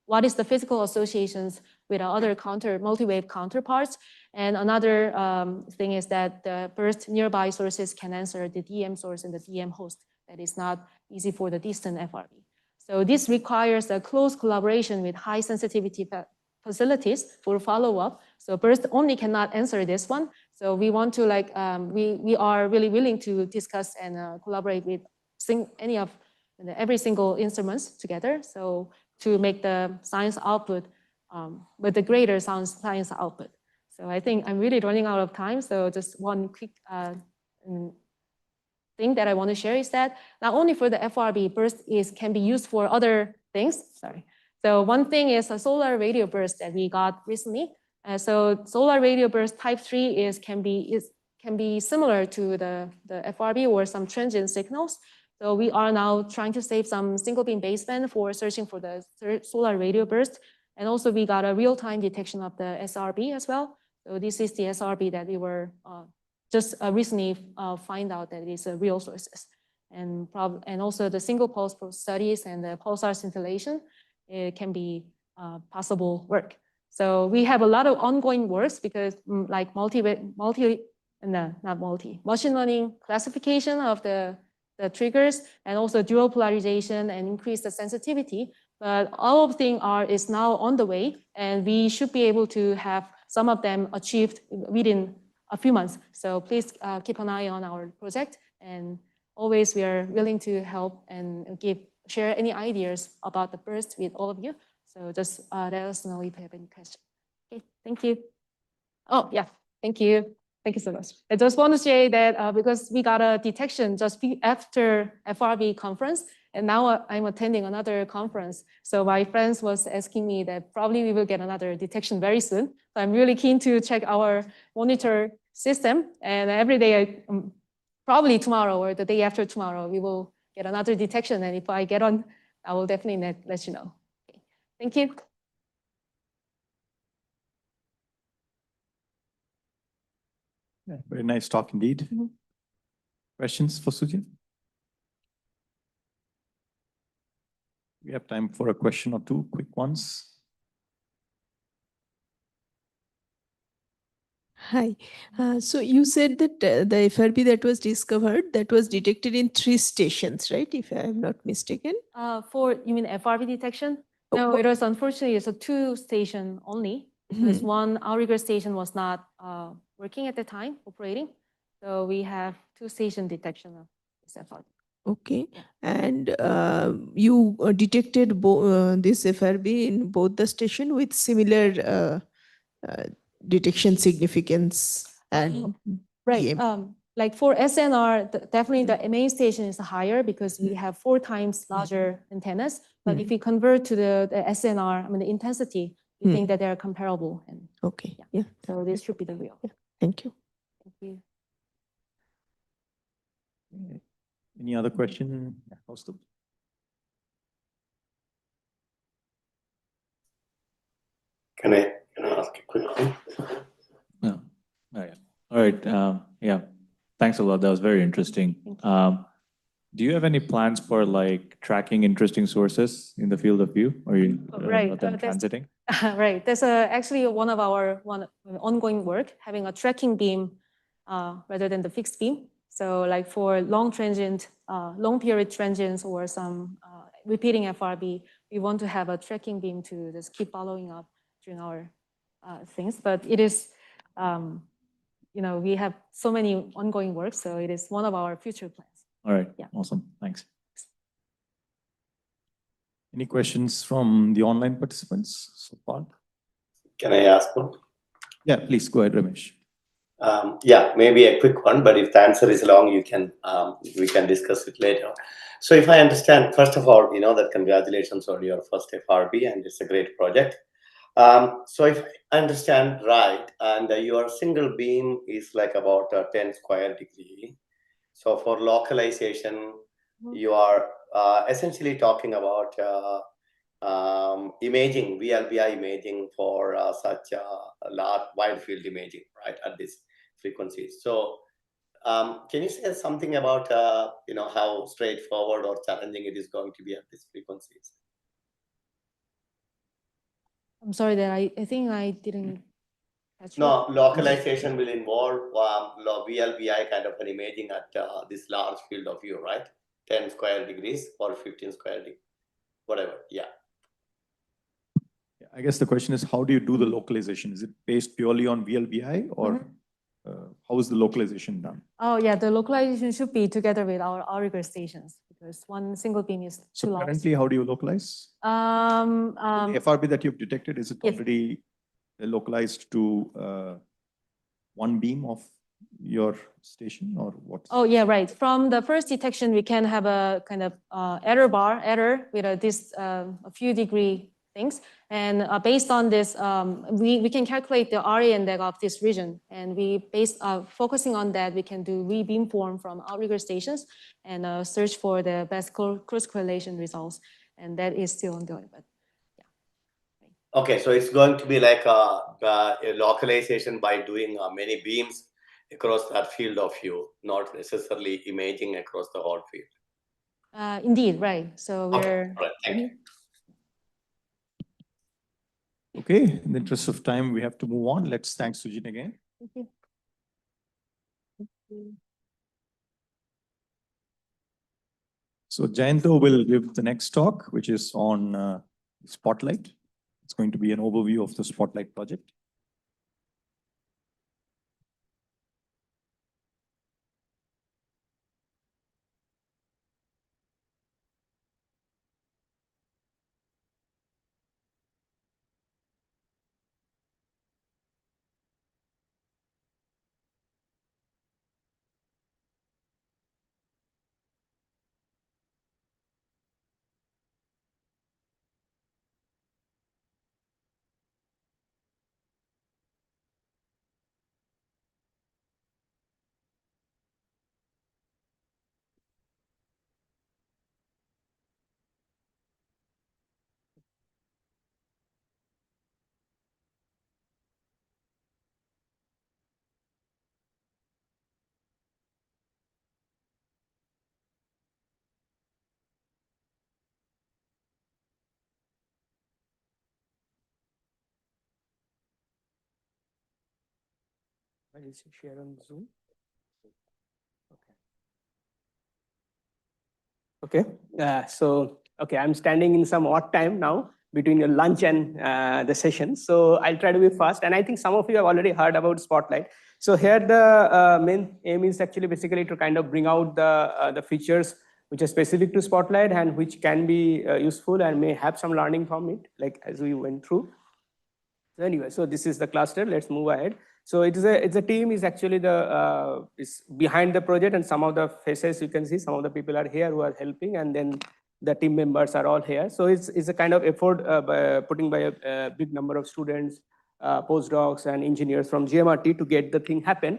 what is the physical associations with other multi-wave counterparts. And another thing is that the BURST nearby sources can answer the DM source and the DM host. That is not easy for the distant FRB. So this requires a close collaboration with high sensitivity facilities for follow-up. So BURST only cannot answer this one. So we want to we are really willing to discuss and collaborate with every single instruments together. So to make the science output with the greater science output. So I think I'm really running out of time. So just one quick thing that I want to share is that not only for the FRB, BURST can be used for other things. Sorry. So one thing is a solar radio burst that we got recently. So solar radio burst type 3 can be similar to the FRB or some transient signals. So we are now trying to save some single beam baseband for searching for the solar radio burst. And also we got a real-time detection of the SRB as well. So this is the SRB that we were just recently find out that it is real sources. And also the single pulse studies and the pulsar scintillation, it can be possible work. So we have a lot of ongoing works because like machine learning classification of the triggers and also dual polarization and increase the sensitivity. But all of them is now on the way, and we should be able to have some of them achieved within a few months. So please keep an eye on our project, and always we are willing to help and share any ideas about the BURST with all of you. So just let us know if you have any questions. Okay, thank you. Oh yeah, thank you. Thank you so much. I just want to say that because we got a detection just after FRB conference, and now I'm attending another conference. So my friends was asking me that probably we will get another detection very soon. So I'm really keen to check our monitor system, and every day, probably tomorrow or the day after tomorrow, we will get another detection. And if I get on, I will definitely let you know. Okay. Thank you. Yeah, very nice talk indeed. Questions for Sujin? We have time for a question or two, quick ones. Hi. So you said that the FRB that was discovered, that was detected in 3 stations, right? If I am not mistaken. You mean FRB detection? No, it was unfortunately it's a 2 station only. Because one outrigger station was not working at the time, operating. So we have 2 station detection of this FRB. Okay. And you detected this FRB in both the station with similar detection significance and right. Like for SNR, definitely the main station is higher because we have 4 times larger antennas. But if we convert to the SNR, I mean the intensity, we think that they are comparable. And okay. Yeah. So this should be the real. Thank you. Thank you. Any other question? Can I ask a quick thing? Yeah. Oh, yeah. All right. Yeah. Thanks a lot. That was very interesting. Do you have any plans for like tracking interesting sources in the field of view, or you transiting? Right. That's actually one of our ongoing work, having a tracking beam rather than the fixed beam. So like for long period transients or some repeating FRB, we want to have a tracking beam to just keep following up during our things. But it is, we have so many ongoing work, so it is one of our future plans. All right. Yeah. Awesome. Thanks. Any questions from the online participants so far? Can I ask one? Yeah, please go ahead, Ramesh. Yeah, maybe a quick one, but if the answer is long, we can discuss it later. So if I understand, first of all, that congratulations on your first FRB, and it's a great project. So if I understand right, and your single beam is like about 10 square degree. So for localization, you are essentially talking about imaging, VLBI imaging for such large wide field imaging, right, at this frequencies. So can you say something about, how straightforward or challenging it is going to be at these frequencies? I'm sorry that I think I didn't catch No, localization will involve VLBI kind of an imaging at this large field of view, right? 10 square degrees or 15 square degrees, whatever. Yeah. I guess the question is, how do you do the localization? Is it based purely on VLBI, or how is the localization done? Oh, yeah, the localization should be together with our outrigger stations because one single beam is too large. Currently, how do you localize? The FRB that you've detected, is it already localized to one beam of your station, or what? Oh, yeah, right. From the first detection, we can have a kind of error with a few degree things. And based on this, we can calculate the RA index of this region. And focusing on that, we can do re-beamform from outrigger stations and search for the best cross correlation results. And that is still ongoing. But yeah. Okay, so it's going to be like a localization by doing many beams across that field of view, not necessarily imaging across the whole field. Indeed, right. So we're... All right, thank you. Okay, in the interest of time, we have to move on. Let's thank Sujin again. Thank you. Thank you. So Jayanta will give the next talk, which is on Spotlight. It's going to be an overview of the Spotlight project. I'll share on Zoom. Okay. Okay, I'm standing in some odd time now between your lunch and the session. So I'll try to be fast. And I think some of you have already heard about Spotlight. So here the main aim is actually basically to kind of bring out the features which are specific to Spotlight and which can be useful and may have some learning from it, like as we went through. So anyway, so this is the cluster. Let's move ahead. So it's a team is actually the is behind the project, and some of the faces you can see. Some of the people are here who are helping, and then the team members are all here. So it's a kind of effort putting by a big number of students, postdocs, and engineers from GMRT to get the thing happen.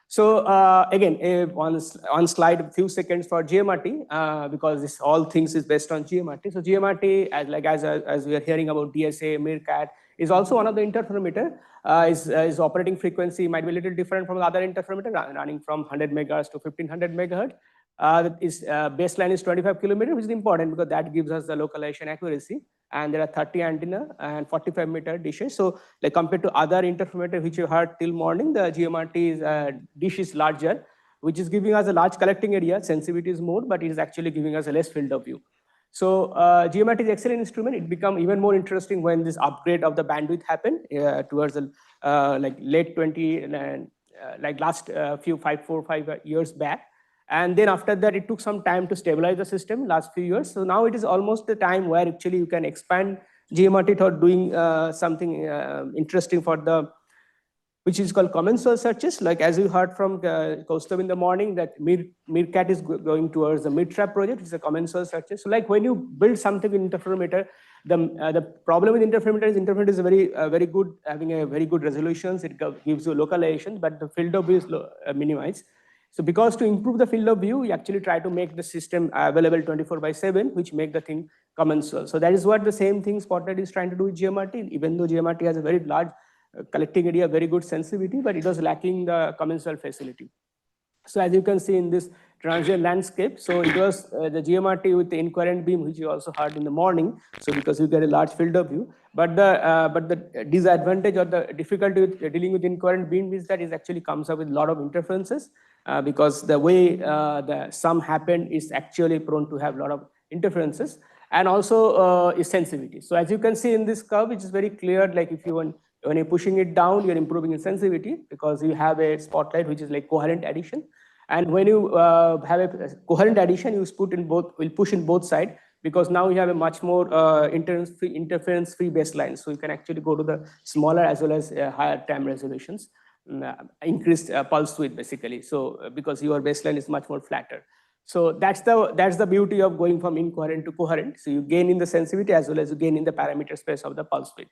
So again, on slide, a few seconds for GMRT because this all things is based on GMRT. So GMRT, as we are hearing about DSA, Meerkat, is also one of the interferometer. Is operating frequency might be a little different from the other interferometer, running from 100 megahertz to 1500 megahertz. Baseline is 25 kilometers, which is important because that gives us the localization accuracy. And there are 30 antenna and 45 meter dishes. So like compared to other interferometer which you heard till morning, the GMRT dish is larger, which is giving us a large collecting area. Sensitivity is more, but it is actually giving us a less field of view. So GMRT is an excellent instrument. It become even more interesting when this upgrade of the bandwidth happened towards the like late 20 and like last 4 or 5 years back. And then after that, it took some time to stabilize the system last few years. So now it is almost the time where actually you can expand GMRT for doing something interesting for the, which is called common source searches. Like as you heard from Kaustav in the morning, that Meerkat is going towards the mid-trap project. It's a common source searches. So like when you build something in interferometer, the problem with interferometer is very good, having a very good resolutions. It gives you localization, but the field of view is minimized. So because to improve the field of view, we actually try to make the system available 24/7, which make the thing commensal. So that is what the same thing Spotlight is trying to do with GMRT, even though GMRT has a very large collecting area, very good sensitivity, but it was lacking the commensal facility. So as you can see in this transient landscape, so it was the GMRT with the incoherent beam, which you also heard in the morning. So because you get a large field of view, but the disadvantage or the difficulty with dealing with incoherent beam is that it actually comes up with a lot of interferences. Because the way the sum happened is actually prone to have a lot of interferences, and also is sensitivity. So as you can see in this curve, which is very clear, like if you want, when you're pushing it down, you're improving in sensitivity because you have a Spotlight which is like coherent addition. And when you have a coherent addition, you will push in both sides because now you have a much more interference-free baseline. So you can actually go to the smaller as well as higher time resolutions. Increased pulse width basically. So because your baseline is much more flatter. So that's the beauty of going from incoherent to coherent. So you gain in the sensitivity as well as you gain in the parameter space of the pulse width.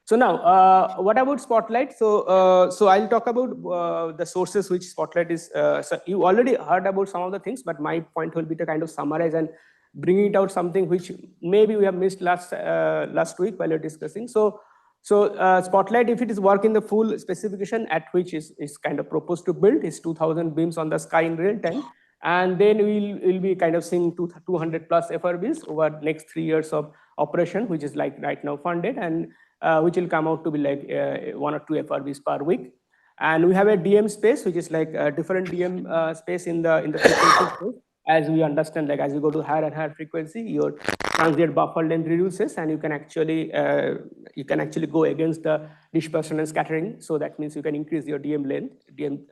So now, what about Spotlight? So I'll talk about the sources which Spotlight is. So you already heard about some of the things, but my point will be to kind of summarize and bring it out something which maybe we have missed last week while you're discussing. So Spotlight, if it is work in the full specification at which is kind of proposed to build, is 2000 beams on the sky in real time. And then we'll be kind of seeing 200 plus FRBs over next 3 years of operation, which is like right now funded, and which will come out to be like 1 or 2 FRBs per week. And we have a DM space, which is like a different DM space in the frequency space. As we understand, like as you go to higher and higher frequency, your transient buffer length reduces, and you can actually go against the dispersion and scattering. So that means you can increase your DM length.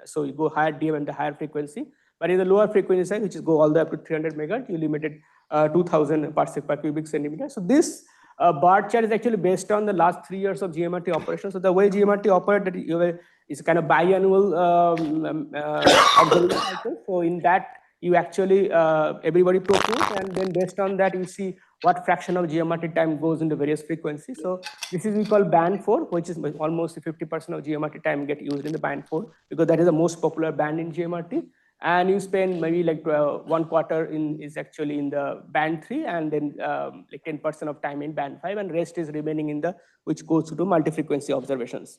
So you go higher DM and the higher frequency. But in the lower frequency side, which is go all the way up to 300 megahertz, you limited 2000 parsec per cubic centimeter. So this bar chart is actually based on the last 3 years of GMRT operation. So the way GMRT operated is kind of biannual observation cycle. So in that, you actually, everybody propose, and then based on that, you see what fraction of GMRT time goes into various frequencies. So this is we call band 4, which is almost 50% of GMRT time get used in the band 4, because that is the most popular band in GMRT. And you spend maybe like 1 quarter is actually in the band 3, and then like 10% of time in band 5, and rest is remaining in the, which goes to multi-frequency observations,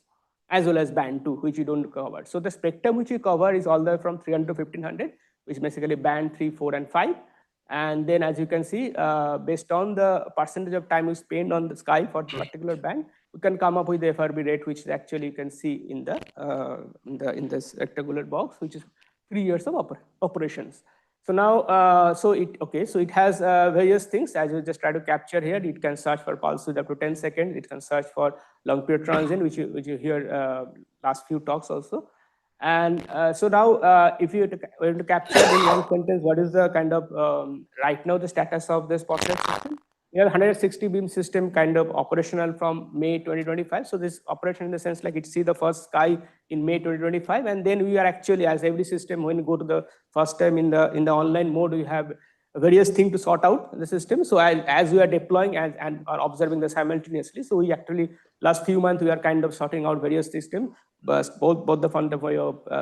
as well as band 2, which you don't cover. So the spectrum which you cover is all the way from 300 to 1500, which is basically band 3, 4, and 5. And then as you can see, based on the percentage of time you spend on the sky for the particular band, we can come up with the FRB rate, which actually you can see in this rectangular box, which is 3 years of operations. So now, so it has various things as you just try to capture here. It can search for pulse width up to 10 seconds. It can search for long period transient, which you hear last few talks also. And so now, if you were to capture in one sentence, what is the kind of right now the status of the spotlight system? We have 160 beam system kind of operational from May 2025. So this operation in the sense like it see the first sky in May 2025, and then we are actually, as every system, when you go to the first time in the online mode, we have various things to sort out in the system. So as we are deploying and are observing this simultaneously, so we actually last few months we are kind of sorting out various systems, but both the fund of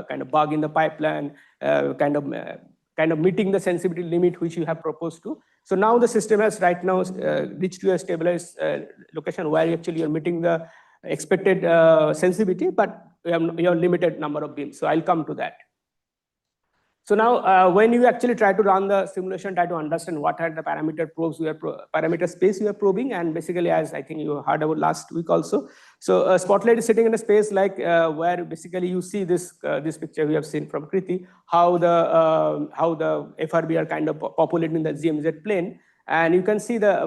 kind of bug in the pipeline, kind of meeting the sensitivity limit which you have proposed to. So now the system has right now reached to a stabilized location where actually you're meeting the expected sensitivity, but you have limited number of beams. So I'll come to that. So now, when you actually try to run the simulation, try to understand what are the parameter probes parameter space you are probing, and basically, as I think you heard about last week also. So Spotlight is sitting in a space like where basically you see this picture we have seen from Kritti, how the FRB are kind of populating the GMZ plane. And you can see the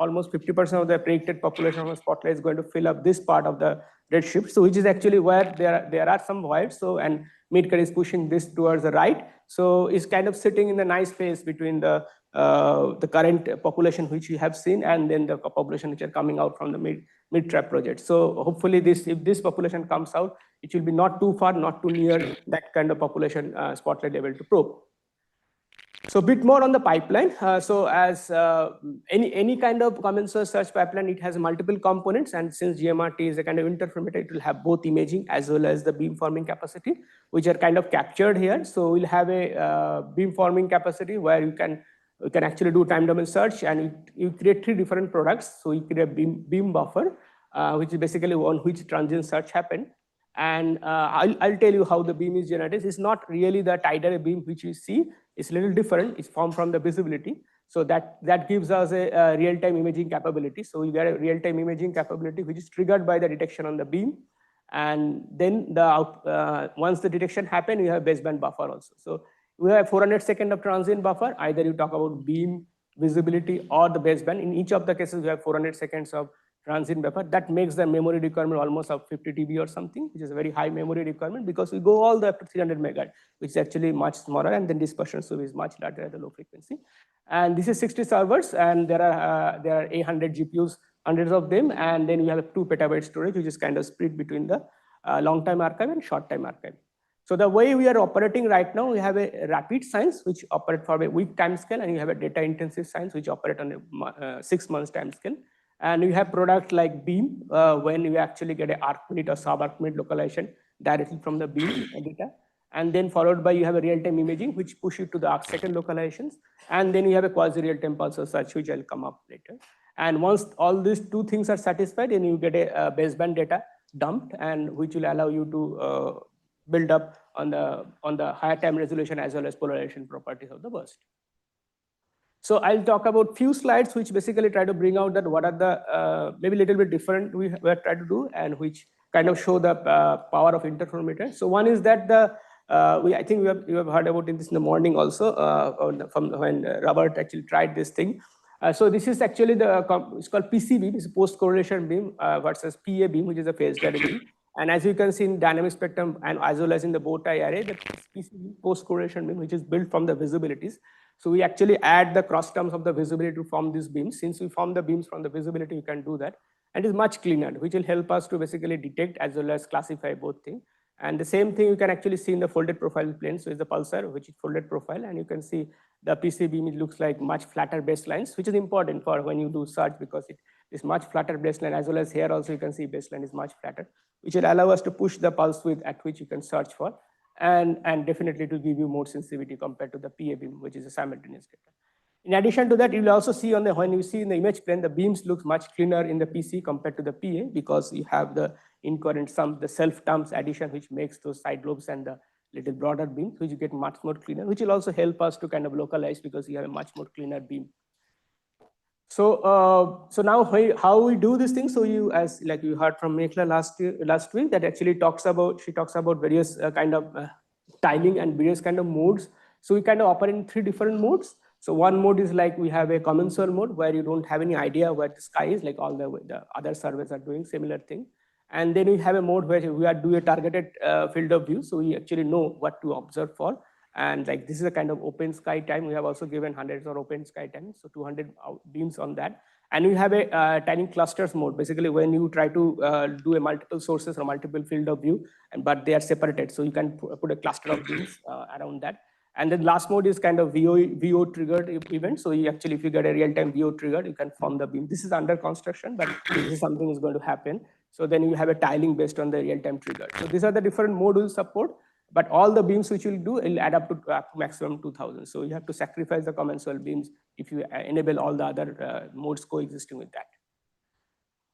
almost 50% of the predicted population of Spotlight is going to fill up this part of the redshift. So which is actually where there are some voids. So and Midcut is pushing this towards the right. So it's kind of sitting in the nice space between the current population which we have seen and then the population which are coming out from the mid-trap project. So hopefully if this population comes out, it will be not too far, not too near that kind of population Spotlight able to probe. So a bit more on the pipeline. So as any kind of common source search pipeline, it has multiple components, and since GMRT is a kind of interferometer, it will have both imaging as well as the beam forming capacity, which are kind of captured here. So we'll have a beam forming capacity where you can actually do time domain search, and you create 3 different products. So you create a beam buffer, which is basically on which transient search happened. And I'll tell you how the beam is generated. It's not really the tidal beam which you see. It's a little different. It's formed from the visibility. So that gives us a real-time imaging capability. So you get a real-time imaging capability which is triggered by the detection on the beam. And then once the detection happens, you have baseband buffer also. So we have 400 seconds of transient buffer. Either you talk about beam, visibility, or the baseband. In each of the cases, we have 400 seconds of transient buffer. That makes the memory requirement almost of 50 TB or something, which is a very high memory requirement because we go all the way up to 300 megahertz, which is actually much smaller, and then dispersion so is much larger at the low frequency. And this is 60 servers, and there are 800 GPUs, hundreds of them, and then we have a 2 petabyte storage, which is kind of split between the long time archive and short time archive. So the way we are operating right now, we have a rapid science which operate for a week time scale, and you have a data intensive science which operate on a 6 months time scale. And you have products like beam, when you actually get an ArcMinute or sub-ArcMinute localization directly from the beam data. And then followed by you have a real-time imaging, which push you to the arc-second localizations. And then you have a quasi-real-time pulsar search, which I'll come up later. And once all these 2 things are satisfied, then you get a baseband data dumped, and which will allow you to build up on the higher time resolution as well as polarization properties of the burst. So I'll talk about few slides which basically try to bring out that what are the maybe a little bit different we try to do, and which kind of show the power of interferometer. So one is that I think you have heard about this in the morning also from when Robert actually tried this thing. So this is actually it's called PC beam. It's a post correlation beam versus PA beam, which is a phase direct beam. And as you can see in dynamic spectrum and as well as in the bow tie array, the PC beam post correlation beam, which is built from the visibilities. So we actually add the cross terms of the visibility to form these beams. Since we form the beams from the visibility, you can do that. And it's much cleaner, which will help us to basically detect as well as classify both things. And the same thing you can actually see in the folded profile plane. So it's the pulsar, which is folded profile. And you can see the PC beam, it looks like much flatter baselines, which is important for when you do search because it is much flatter baseline, as well as here also you can see baseline is much flatter, which will allow us to push the pulse width at which you can search for. And definitely to give you more sensitivity compared to the PA beam, which is a simultaneous data. In addition to that, you will also see when you see in the image plane, the beams look much cleaner in the PC compared to the PA because you have the incoherent sum, the self terms addition, which makes those side lobes and the little broader beams, which you get much more cleaner, which will also help us to kind of localize because you have a much more cleaner beam. So now how we do this thing? So you, as like you heard from Mekhla last week, that actually talks about various kind of tiling and various kind of modes. So we kind of operate in 3 different modes. So one mode is like we have a commensal mode where you don't have any idea where the sky is, like all the other surveys are doing similar thing. And then we have a mode where we are doing a targeted field of view. So we actually know what to observe for. And like this is a kind of open sky time. We have also given hundreds of open sky time, so 200 beams on that. And we have a tiling clusters mode, basically when you try to do a multiple sources or multiple field of view, but they are separated. So you can put a cluster of beams around that. And then last mode is kind of VO triggered event. So you actually, if you get a real-time VO triggered, you can form the beam. This is under construction, but this is something is going to happen. So then you have a tiling based on the real-time trigger. So these are the different modules support, but all the beams which will do will add up to maximum 2000. So you have to sacrifice the commensal beams if you enable all the other modes coexisting with that.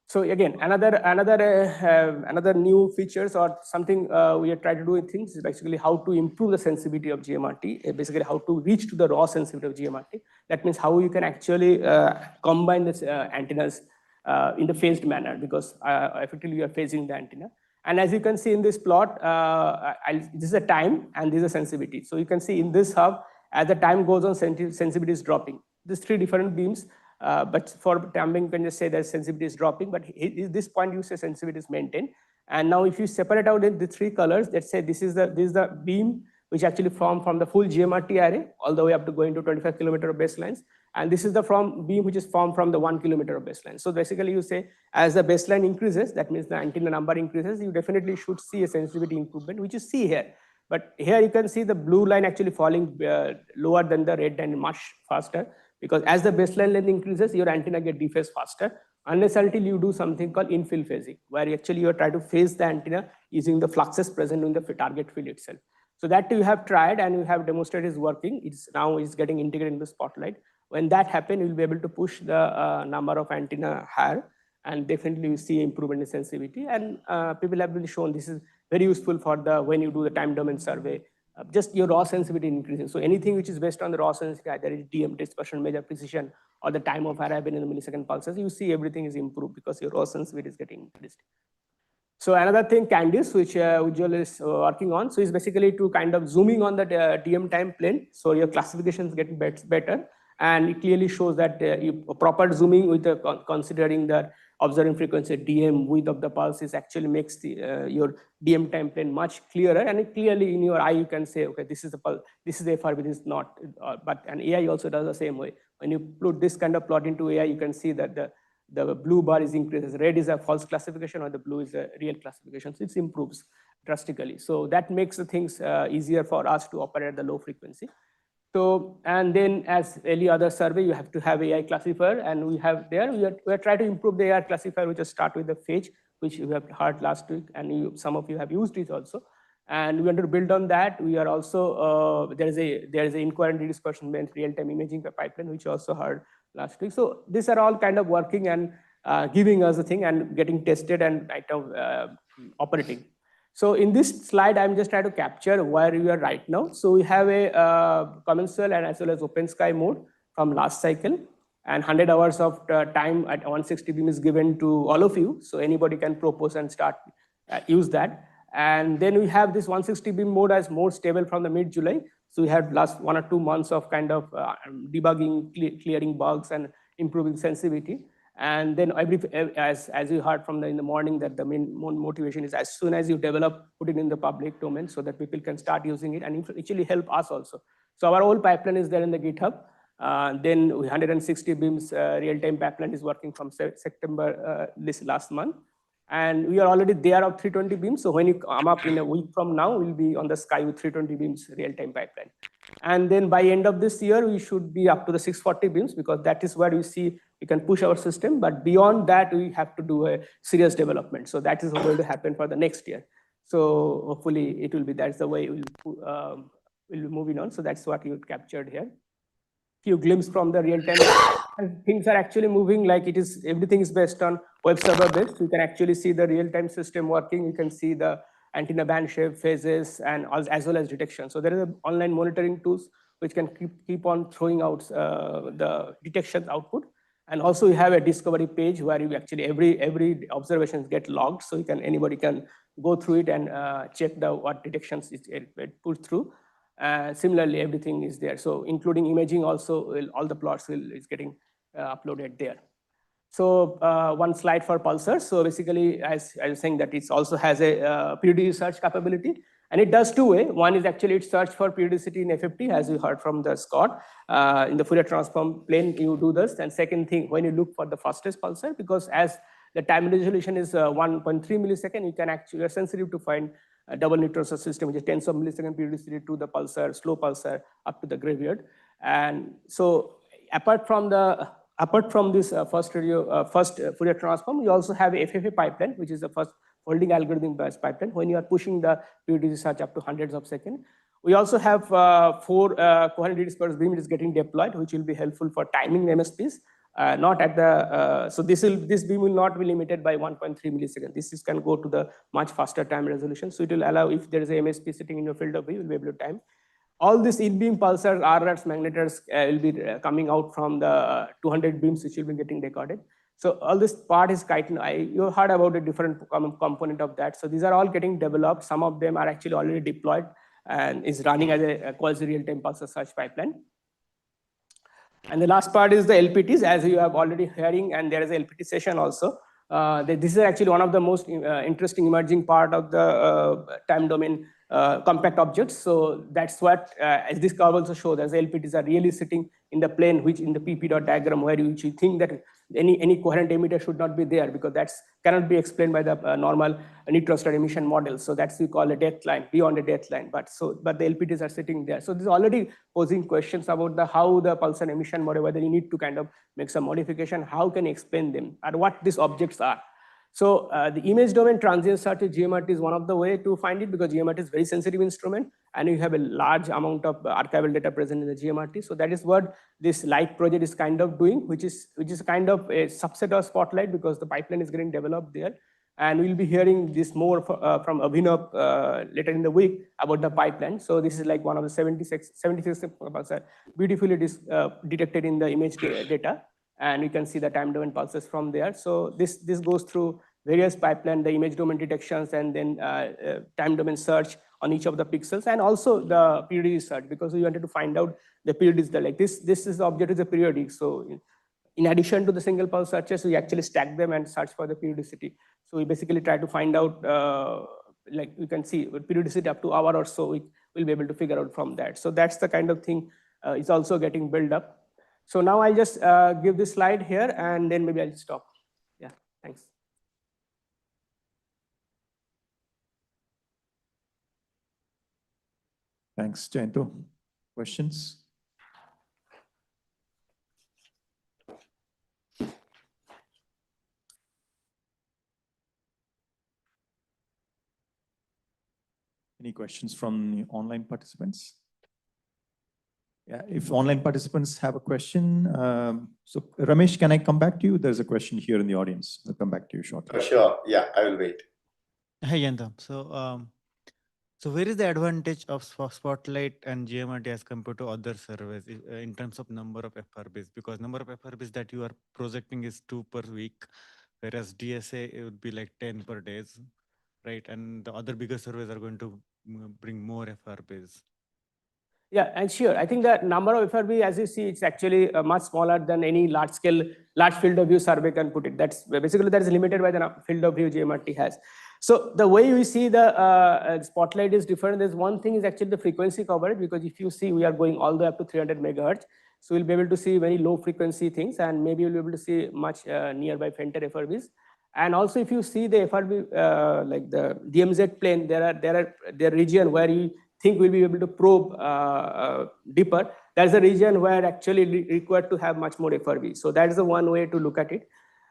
So again, another new features or something we are trying to do in things is basically how to improve the sensitivity of GMRT, basically how to reach to the raw sensitivity of GMRT. That means how you can actually combine this antennas in the phased manner, because effectively you are phasing the antenna. And as you can see in this plot, this is a time and this is a sensitivity. So you can see in this hub, as the time goes on, sensitivity is dropping. These 3 different beams, but for timing, you can just say that sensitivity is dropping, but at this point you say sensitivity is maintained. And now if you separate out in the 3 colors, let's say this is the beam which actually formed from the full GMRT array all the way up to going to 25 kilometer of baselines. And this is the beam which is formed from the 1 kilometer of baseline. So basically you say as the baseline increases, that means the antenna number increases, you definitely should see a sensitivity improvement, which you see here. But here you can see the blue line actually falling lower than the red line much faster, because as the baseline length increases, your antenna get dephased faster, unless until you do something called infill phasing, where actually you try to phase the antenna using the fluxes present in the target field itself. So that you have tried and you have demonstrated is working. Now it's getting integrated in the spotlight. When that happens, you'll be able to push the number of antenna higher, and definitely you see improvement in sensitivity. And people have been shown this is very useful for when you do the time domain survey. Just your raw sensitivity increases. So anything which is based on the raw sensitivity, either is DM, dispersion, measure precision, or the time of arrival in the millisecond pulses, you see everything is improved because your raw sensitivity is getting increased. So another thing, Candice, which Ujjwal is working on, so is basically to kind of zooming on the DM time plane. So your classifications get better. And it clearly shows that proper zooming with considering the observing frequency, DM, width of the pulse is actually makes your DM time plane much clearer. And it clearly in your eye, you can say, okay, this is the pulse, this is the FRB, this is not. But an AI also does the same way. When you put this kind of plot into AI, you can see that the blue bar is increases. Red is a false classification or the blue is a real classification. So it improves drastically. So that makes the things easier for us to operate at the low frequency. So, and then as any other survey, you have to have AI classifier, and we have there, we are trying to improve the AI classifier. We just start with the phage, which you have heard last week, and some of you have used it also. And we want to build on that. We are also, there is a inquiry dispersion based real-time imaging pipeline, which you also heard last week. So these are all kind of working and giving us a thing and getting tested and operating. So in this slide, I'm just trying to capture where we are right now. So we have a commensal and as well as open sky mode from last cycle, and 100 hours of time at 160 beam is given to all of you. So anybody can propose and start use that. And then we have this 160 beam mode as more stable from the mid-July. So we had last 1 or 2 months of kind of debugging, clearing bugs and improving sensitivity. And then as you heard from in the morning, that the main motivation is as soon as you develop, put it in the public domain so that people can start using it and actually help us also. So our whole pipeline is there in the GitHub. Then 160 beams real-time pipeline is working from September this last month. And we are already there of 320 beams. So when you come up in a week from now, we'll be on the sky with 320 beams real-time pipeline. And then by end of this year, we should be up to the 640 beams, because that is where we see we can push our system. But beyond that, we have to do a serious development. So that is going to happen for the next year. So hopefully it will be, that's the way we'll be moving on. So that's what you captured here. Few glimpses from the real time. Things are actually moving like it is, everything is based on web server based. You can actually see the real time system working. You can see the antenna band shape, phases, and as well as detection. So there is online monitoring tools which can keep on throwing out the detection output. And also you have a discovery page where you actually every observations get logged, so anybody can go through it and check what detections it put through. Similarly, everything is there. So including imaging also, all the plots is getting uploaded there. So one slide for pulsars. So basically, as I was saying, that it also has a periodicity search capability. And it does two ways. One is actually it search for periodicity in FFT, as you heard from the Scott. In the Fourier transform plane, you do this. And second thing, when you look for the fastest pulsar, because as the time resolution is 1.3 millisecond, you are sensitive to find a double neutron source system, which is tens of millisecond periodicity to the pulsar, slow pulsar up to the graveyard. And so apart from this first Fourier transform, you also have FFA pipeline, which is the first folding algorithm based pipeline when you are pushing the periodicity search up to hundreds of seconds. We also have 4 coherent dispersed beam is getting deployed, which will be helpful for timing MSPs. Not at the so this beam will not be limited by 1.3 milliseconds. This can go to the much faster time resolution. So it will allow, if there is a MSP sitting in your field of view, you will be able to time. All these in-beam pulsars, RRs, magnetars will be coming out from the 200 beams which will be getting recorded. So all this part is you heard about a different component of that. So these are all getting developed. Some of them are actually already deployed and is running as a quasi real-time pulsar search pipeline. And the last part is the LPTs, as you have already hearing, and there is a LPT session also. This is actually one of the most interesting emerging part of the time domain compact objects. So that's what, as this curve also shows, as LPTs are really sitting in the plane, which in the PP dot diagram, where you think that any coherent emitter should not be there, because that's cannot be explained by the normal neutron star emission model. So that's we call a death line, beyond a death line. But the LPTs are sitting there. So this is already posing questions about how the pulsar emission model, whether you need to kind of make some modification, how can you explain them, and what these objects are. So the image domain transient search with GMRT is one of the way to find it, because GMRT is very sensitive instrument and you have a large amount of archival data present in the GMRT. So that is what this light project is kind of doing, which is kind of a subset of Spotlight, because the pipeline is getting developed there. And we'll be hearing this more from Abhinav later in the week about the pipeline. So this is like one of the 76 pulsar beautifully detected in the image data. And you can see the time domain pulses from there. So this goes through various pipeline, the image domain detections, and then time domain search on each of the pixels, and also the periodic search, because we wanted to find out the periodic. Like this is the object is a periodic. So in addition to the single pulse searches, we actually stack them and search for the periodicity. So we basically try to find out, like you can see, periodicity up to hour or so, we will be able to figure out from that. So that's the kind of thing is also getting built up. So now I'll just give this slide here, and then maybe I'll stop. Yeah, thanks. Thanks, Jayanta. Questions? Any questions from the online participants? Yeah, if online participants have a question, so Ramesh, can I come back to you? There's a question here in the audience. I'll come back to you shortly. Sure. Yeah, I will wait. Hi, Jayanta. So where is the advantage of Spotlight and GMRT as compared to other surveys in terms of number of FRBs? Because number of FRBs that you are projecting is 2 per week, whereas DSA, it would be like 10 per day, right? And the other bigger surveys are going to bring more FRBs. Yeah, and sure. I think the number of FRB, as you see, it's actually much smaller than any large field of view survey can put it. That's basically that is limited by the field of view GMRT has. So the way we see the Spotlight is different. There's one thing is actually the frequency coverage, because if you see, we are going all the way up to 300 megahertz. So we'll be able to see very low frequency things, and maybe you'll be able to see much nearby fainter FRBs. And also, if you see the FRB, like the DMZ plane, there are region where you think we'll be able to probe deeper. There's a region where actually required to have much more FRB. So that is the one way to look at it.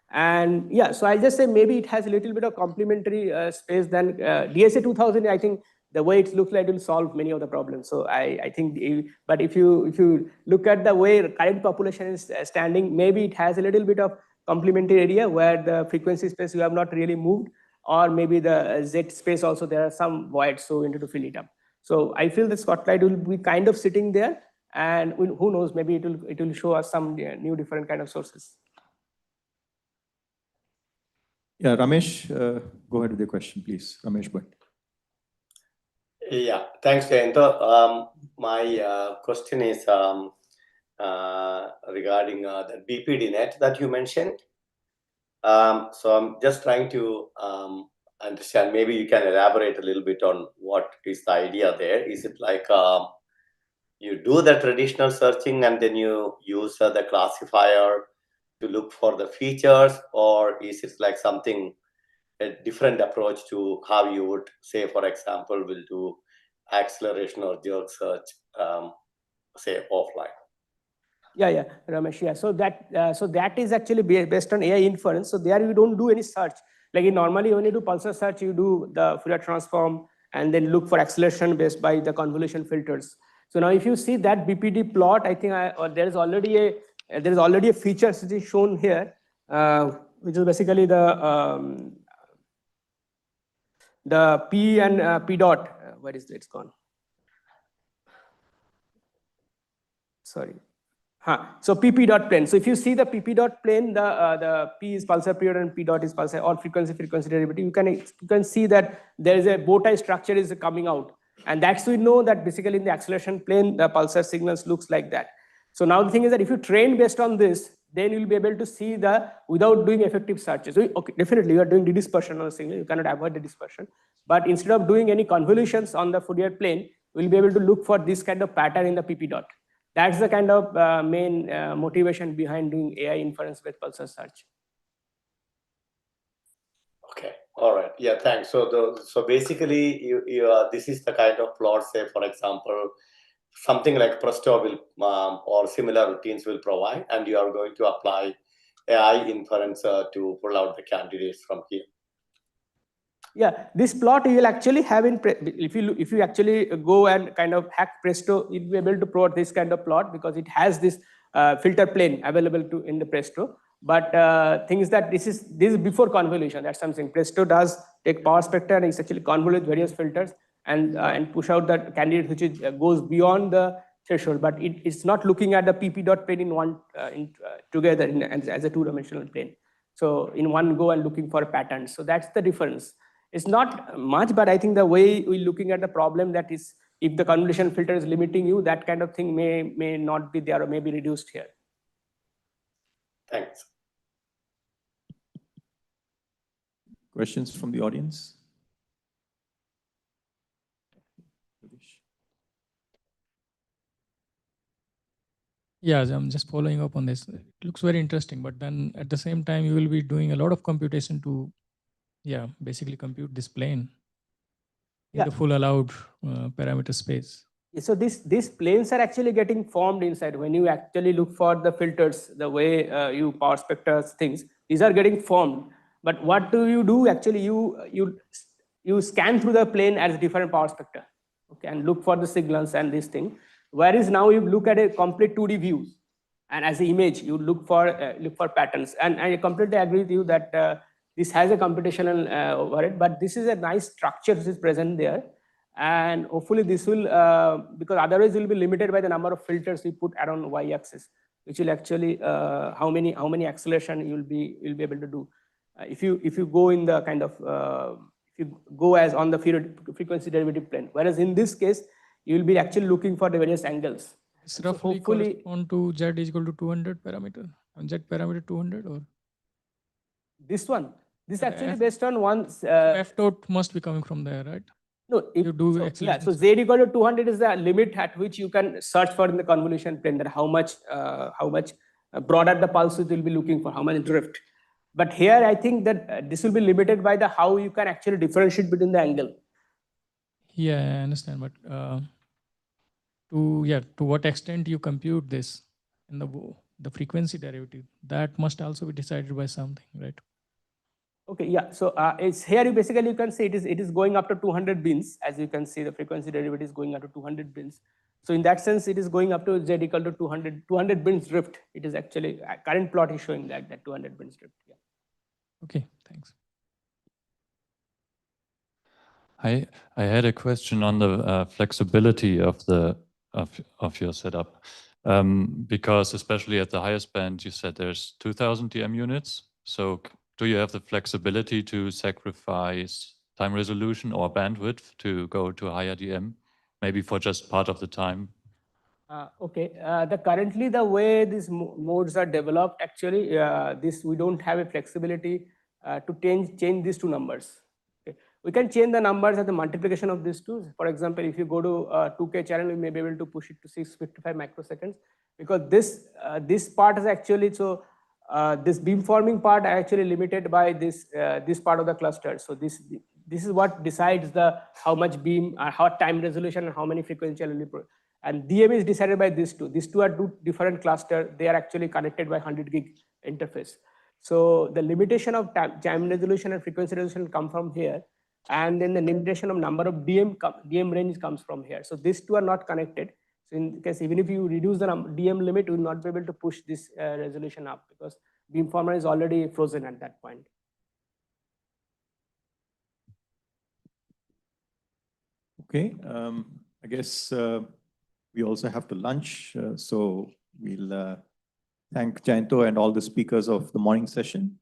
And yeah, so I'll just say maybe it has a little bit of complementary space than DSA 2000. I think the way it looks like it will solve many of the problems. So I think, but if you look at the way current population is standing, maybe it has a little bit of complementary area where the frequency space you have not really moved, or maybe the Z space also there are some voids, so we need to fill it up. So I feel the Spotlight will be kind of sitting there, and who knows, maybe it will show us some new different kind of sources. Yeah, Ramesh, go ahead with your question, please. Ramesh Bhat. Yeah, thanks, Jayanta. My question is regarding the BPD net that you mentioned. So I'm just trying to understand, maybe you can elaborate a little bit on what is the idea there. Is it like you do the traditional searching and then you use the classifier to look for the features, or is it like something, a different approach to how you would say, for example, will do acceleration or jerk search, say offline? Yeah, Ramesh. Yeah, so that is actually based on AI inference. So there you don't do any search. Like normally when you do pulsar search, you do the Fourier transform and then look for acceleration based by the convolution filters. So now if you see that BPD plot, I think there is already a feature which is shown here, which is basically the P and P dot. Where is it? It's gone. Sorry. So PP dot plane. So if you see the PP dot plane, the P is pulsar period and P dot is pulsar or frequency derivative. You can see that there is a bow tie structure is coming out, and that's we know that basically in the acceleration plane the pulsar signals looks like that. So now the thing is that if you train based on this, then you'll be able to see without doing effective searches. So, okay, definitely you are doing the dispersion on the signal. You cannot avoid the dispersion, but instead of doing any convolutions on the Fourier plane, we'll be able to look for this kind of pattern in the PP dot. That's the kind of main motivation behind doing AI inference with pulsar search. Okay, all right. Yeah, thanks. So basically, this is the kind of plot, say, for example, something like Presto will or similar routines will provide, and you are going to apply AI inference to pull out the candidates from here. Yeah, this plot you will actually have in, if you actually go and kind of hack Presto, you'll be able to plot this kind of plot because it has this filter plane available in the Presto. But thing is that this is before convolution. That's something. Presto does take power spectra and it's actually convolute various filters and push out the candidate which goes beyond the threshold. But it's not looking at the PP dot plane in one together as a two-dimensional plane. So in one go and looking for patterns. So that's the difference. It's not much, but I think the way we're looking at the problem, that is, if the convolution filter is limiting you, that kind of thing may not be there or may be reduced here. Thanks. Questions from the audience? Yeah, I'm just following up on this. It looks very interesting, but then at the same time, you will be doing a lot of computation to, basically compute this plane in the full allowed parameter space. So these planes are actually getting formed inside. When you actually look for the filters, the way you power spectra things, these are getting formed. But what do you do? Actually, you scan through the plane as different power spectra, okay, and look for the signals and this thing. Whereas now you look at a complete 2D views, and as an image, you look for patterns. And I completely agree with you that this has a computational over it, but this is a nice structure which is present there. And hopefully this will, because otherwise it will be limited by the number of filters we put around y-axis, which will actually how many acceleration you'll be able to do. If you go in the kind of if you go as on the frequency derivative plane, whereas in this case you will be actually looking for the various angles. It's roughly correspond to Z is equal to 200 parameter, and Z parameter 200 or? This one. This actually based on one. F dot must be coming from there, right? No, you do acceleration. So Z equal to 200 is the limit at which you can search for in the convolution plane, that how much broader the pulse will be looking for, how much drift. But here I think that this will be limited by the how you can actually differentiate between the angle. Yeah, I understand, but to what extent you compute this in the frequency derivative, that must also be decided by something, right? Okay, yeah. So it's here you basically you can say it is going up to 200 bins. As you can see, the frequency derivative is going up to 200 bins. So in that sense, it is going up to Z equal to 200 bins drift. It is actually current plot is showing that 200 bins drift. Yeah. Okay, thanks. I had a question on the flexibility of your setup, because especially at the highest band, you said there's 2000 DM units. So do you have the flexibility to sacrifice time resolution or bandwidth to go to higher DM, maybe for just part of the time? Okay, currently the way these modes are developed, actually, we don't have a flexibility to change these two numbers. Okay. We can change the numbers as the multiplication of these two. For example, if you go to 2K channel, we may be able to push it to 655 microseconds, because this part is actually, so this beamforming part are actually limited by this part of the cluster. So this is what decides how much beam, how time resolution, and how many frequential. And DM is decided by these two. These two are two different clusters. They are actually connected by 100 gig interface. So the limitation of time resolution and frequency resolution come from here. And then the limitation of number of DM range comes from here. So these two are not connected. So in case, even if you reduce the DM limit, you will not be able to push this resolution up, because beamformer is already frozen at that point. Okay, I guess we also have to lunch. So we'll thank Jayanta and all the speakers of the morning session.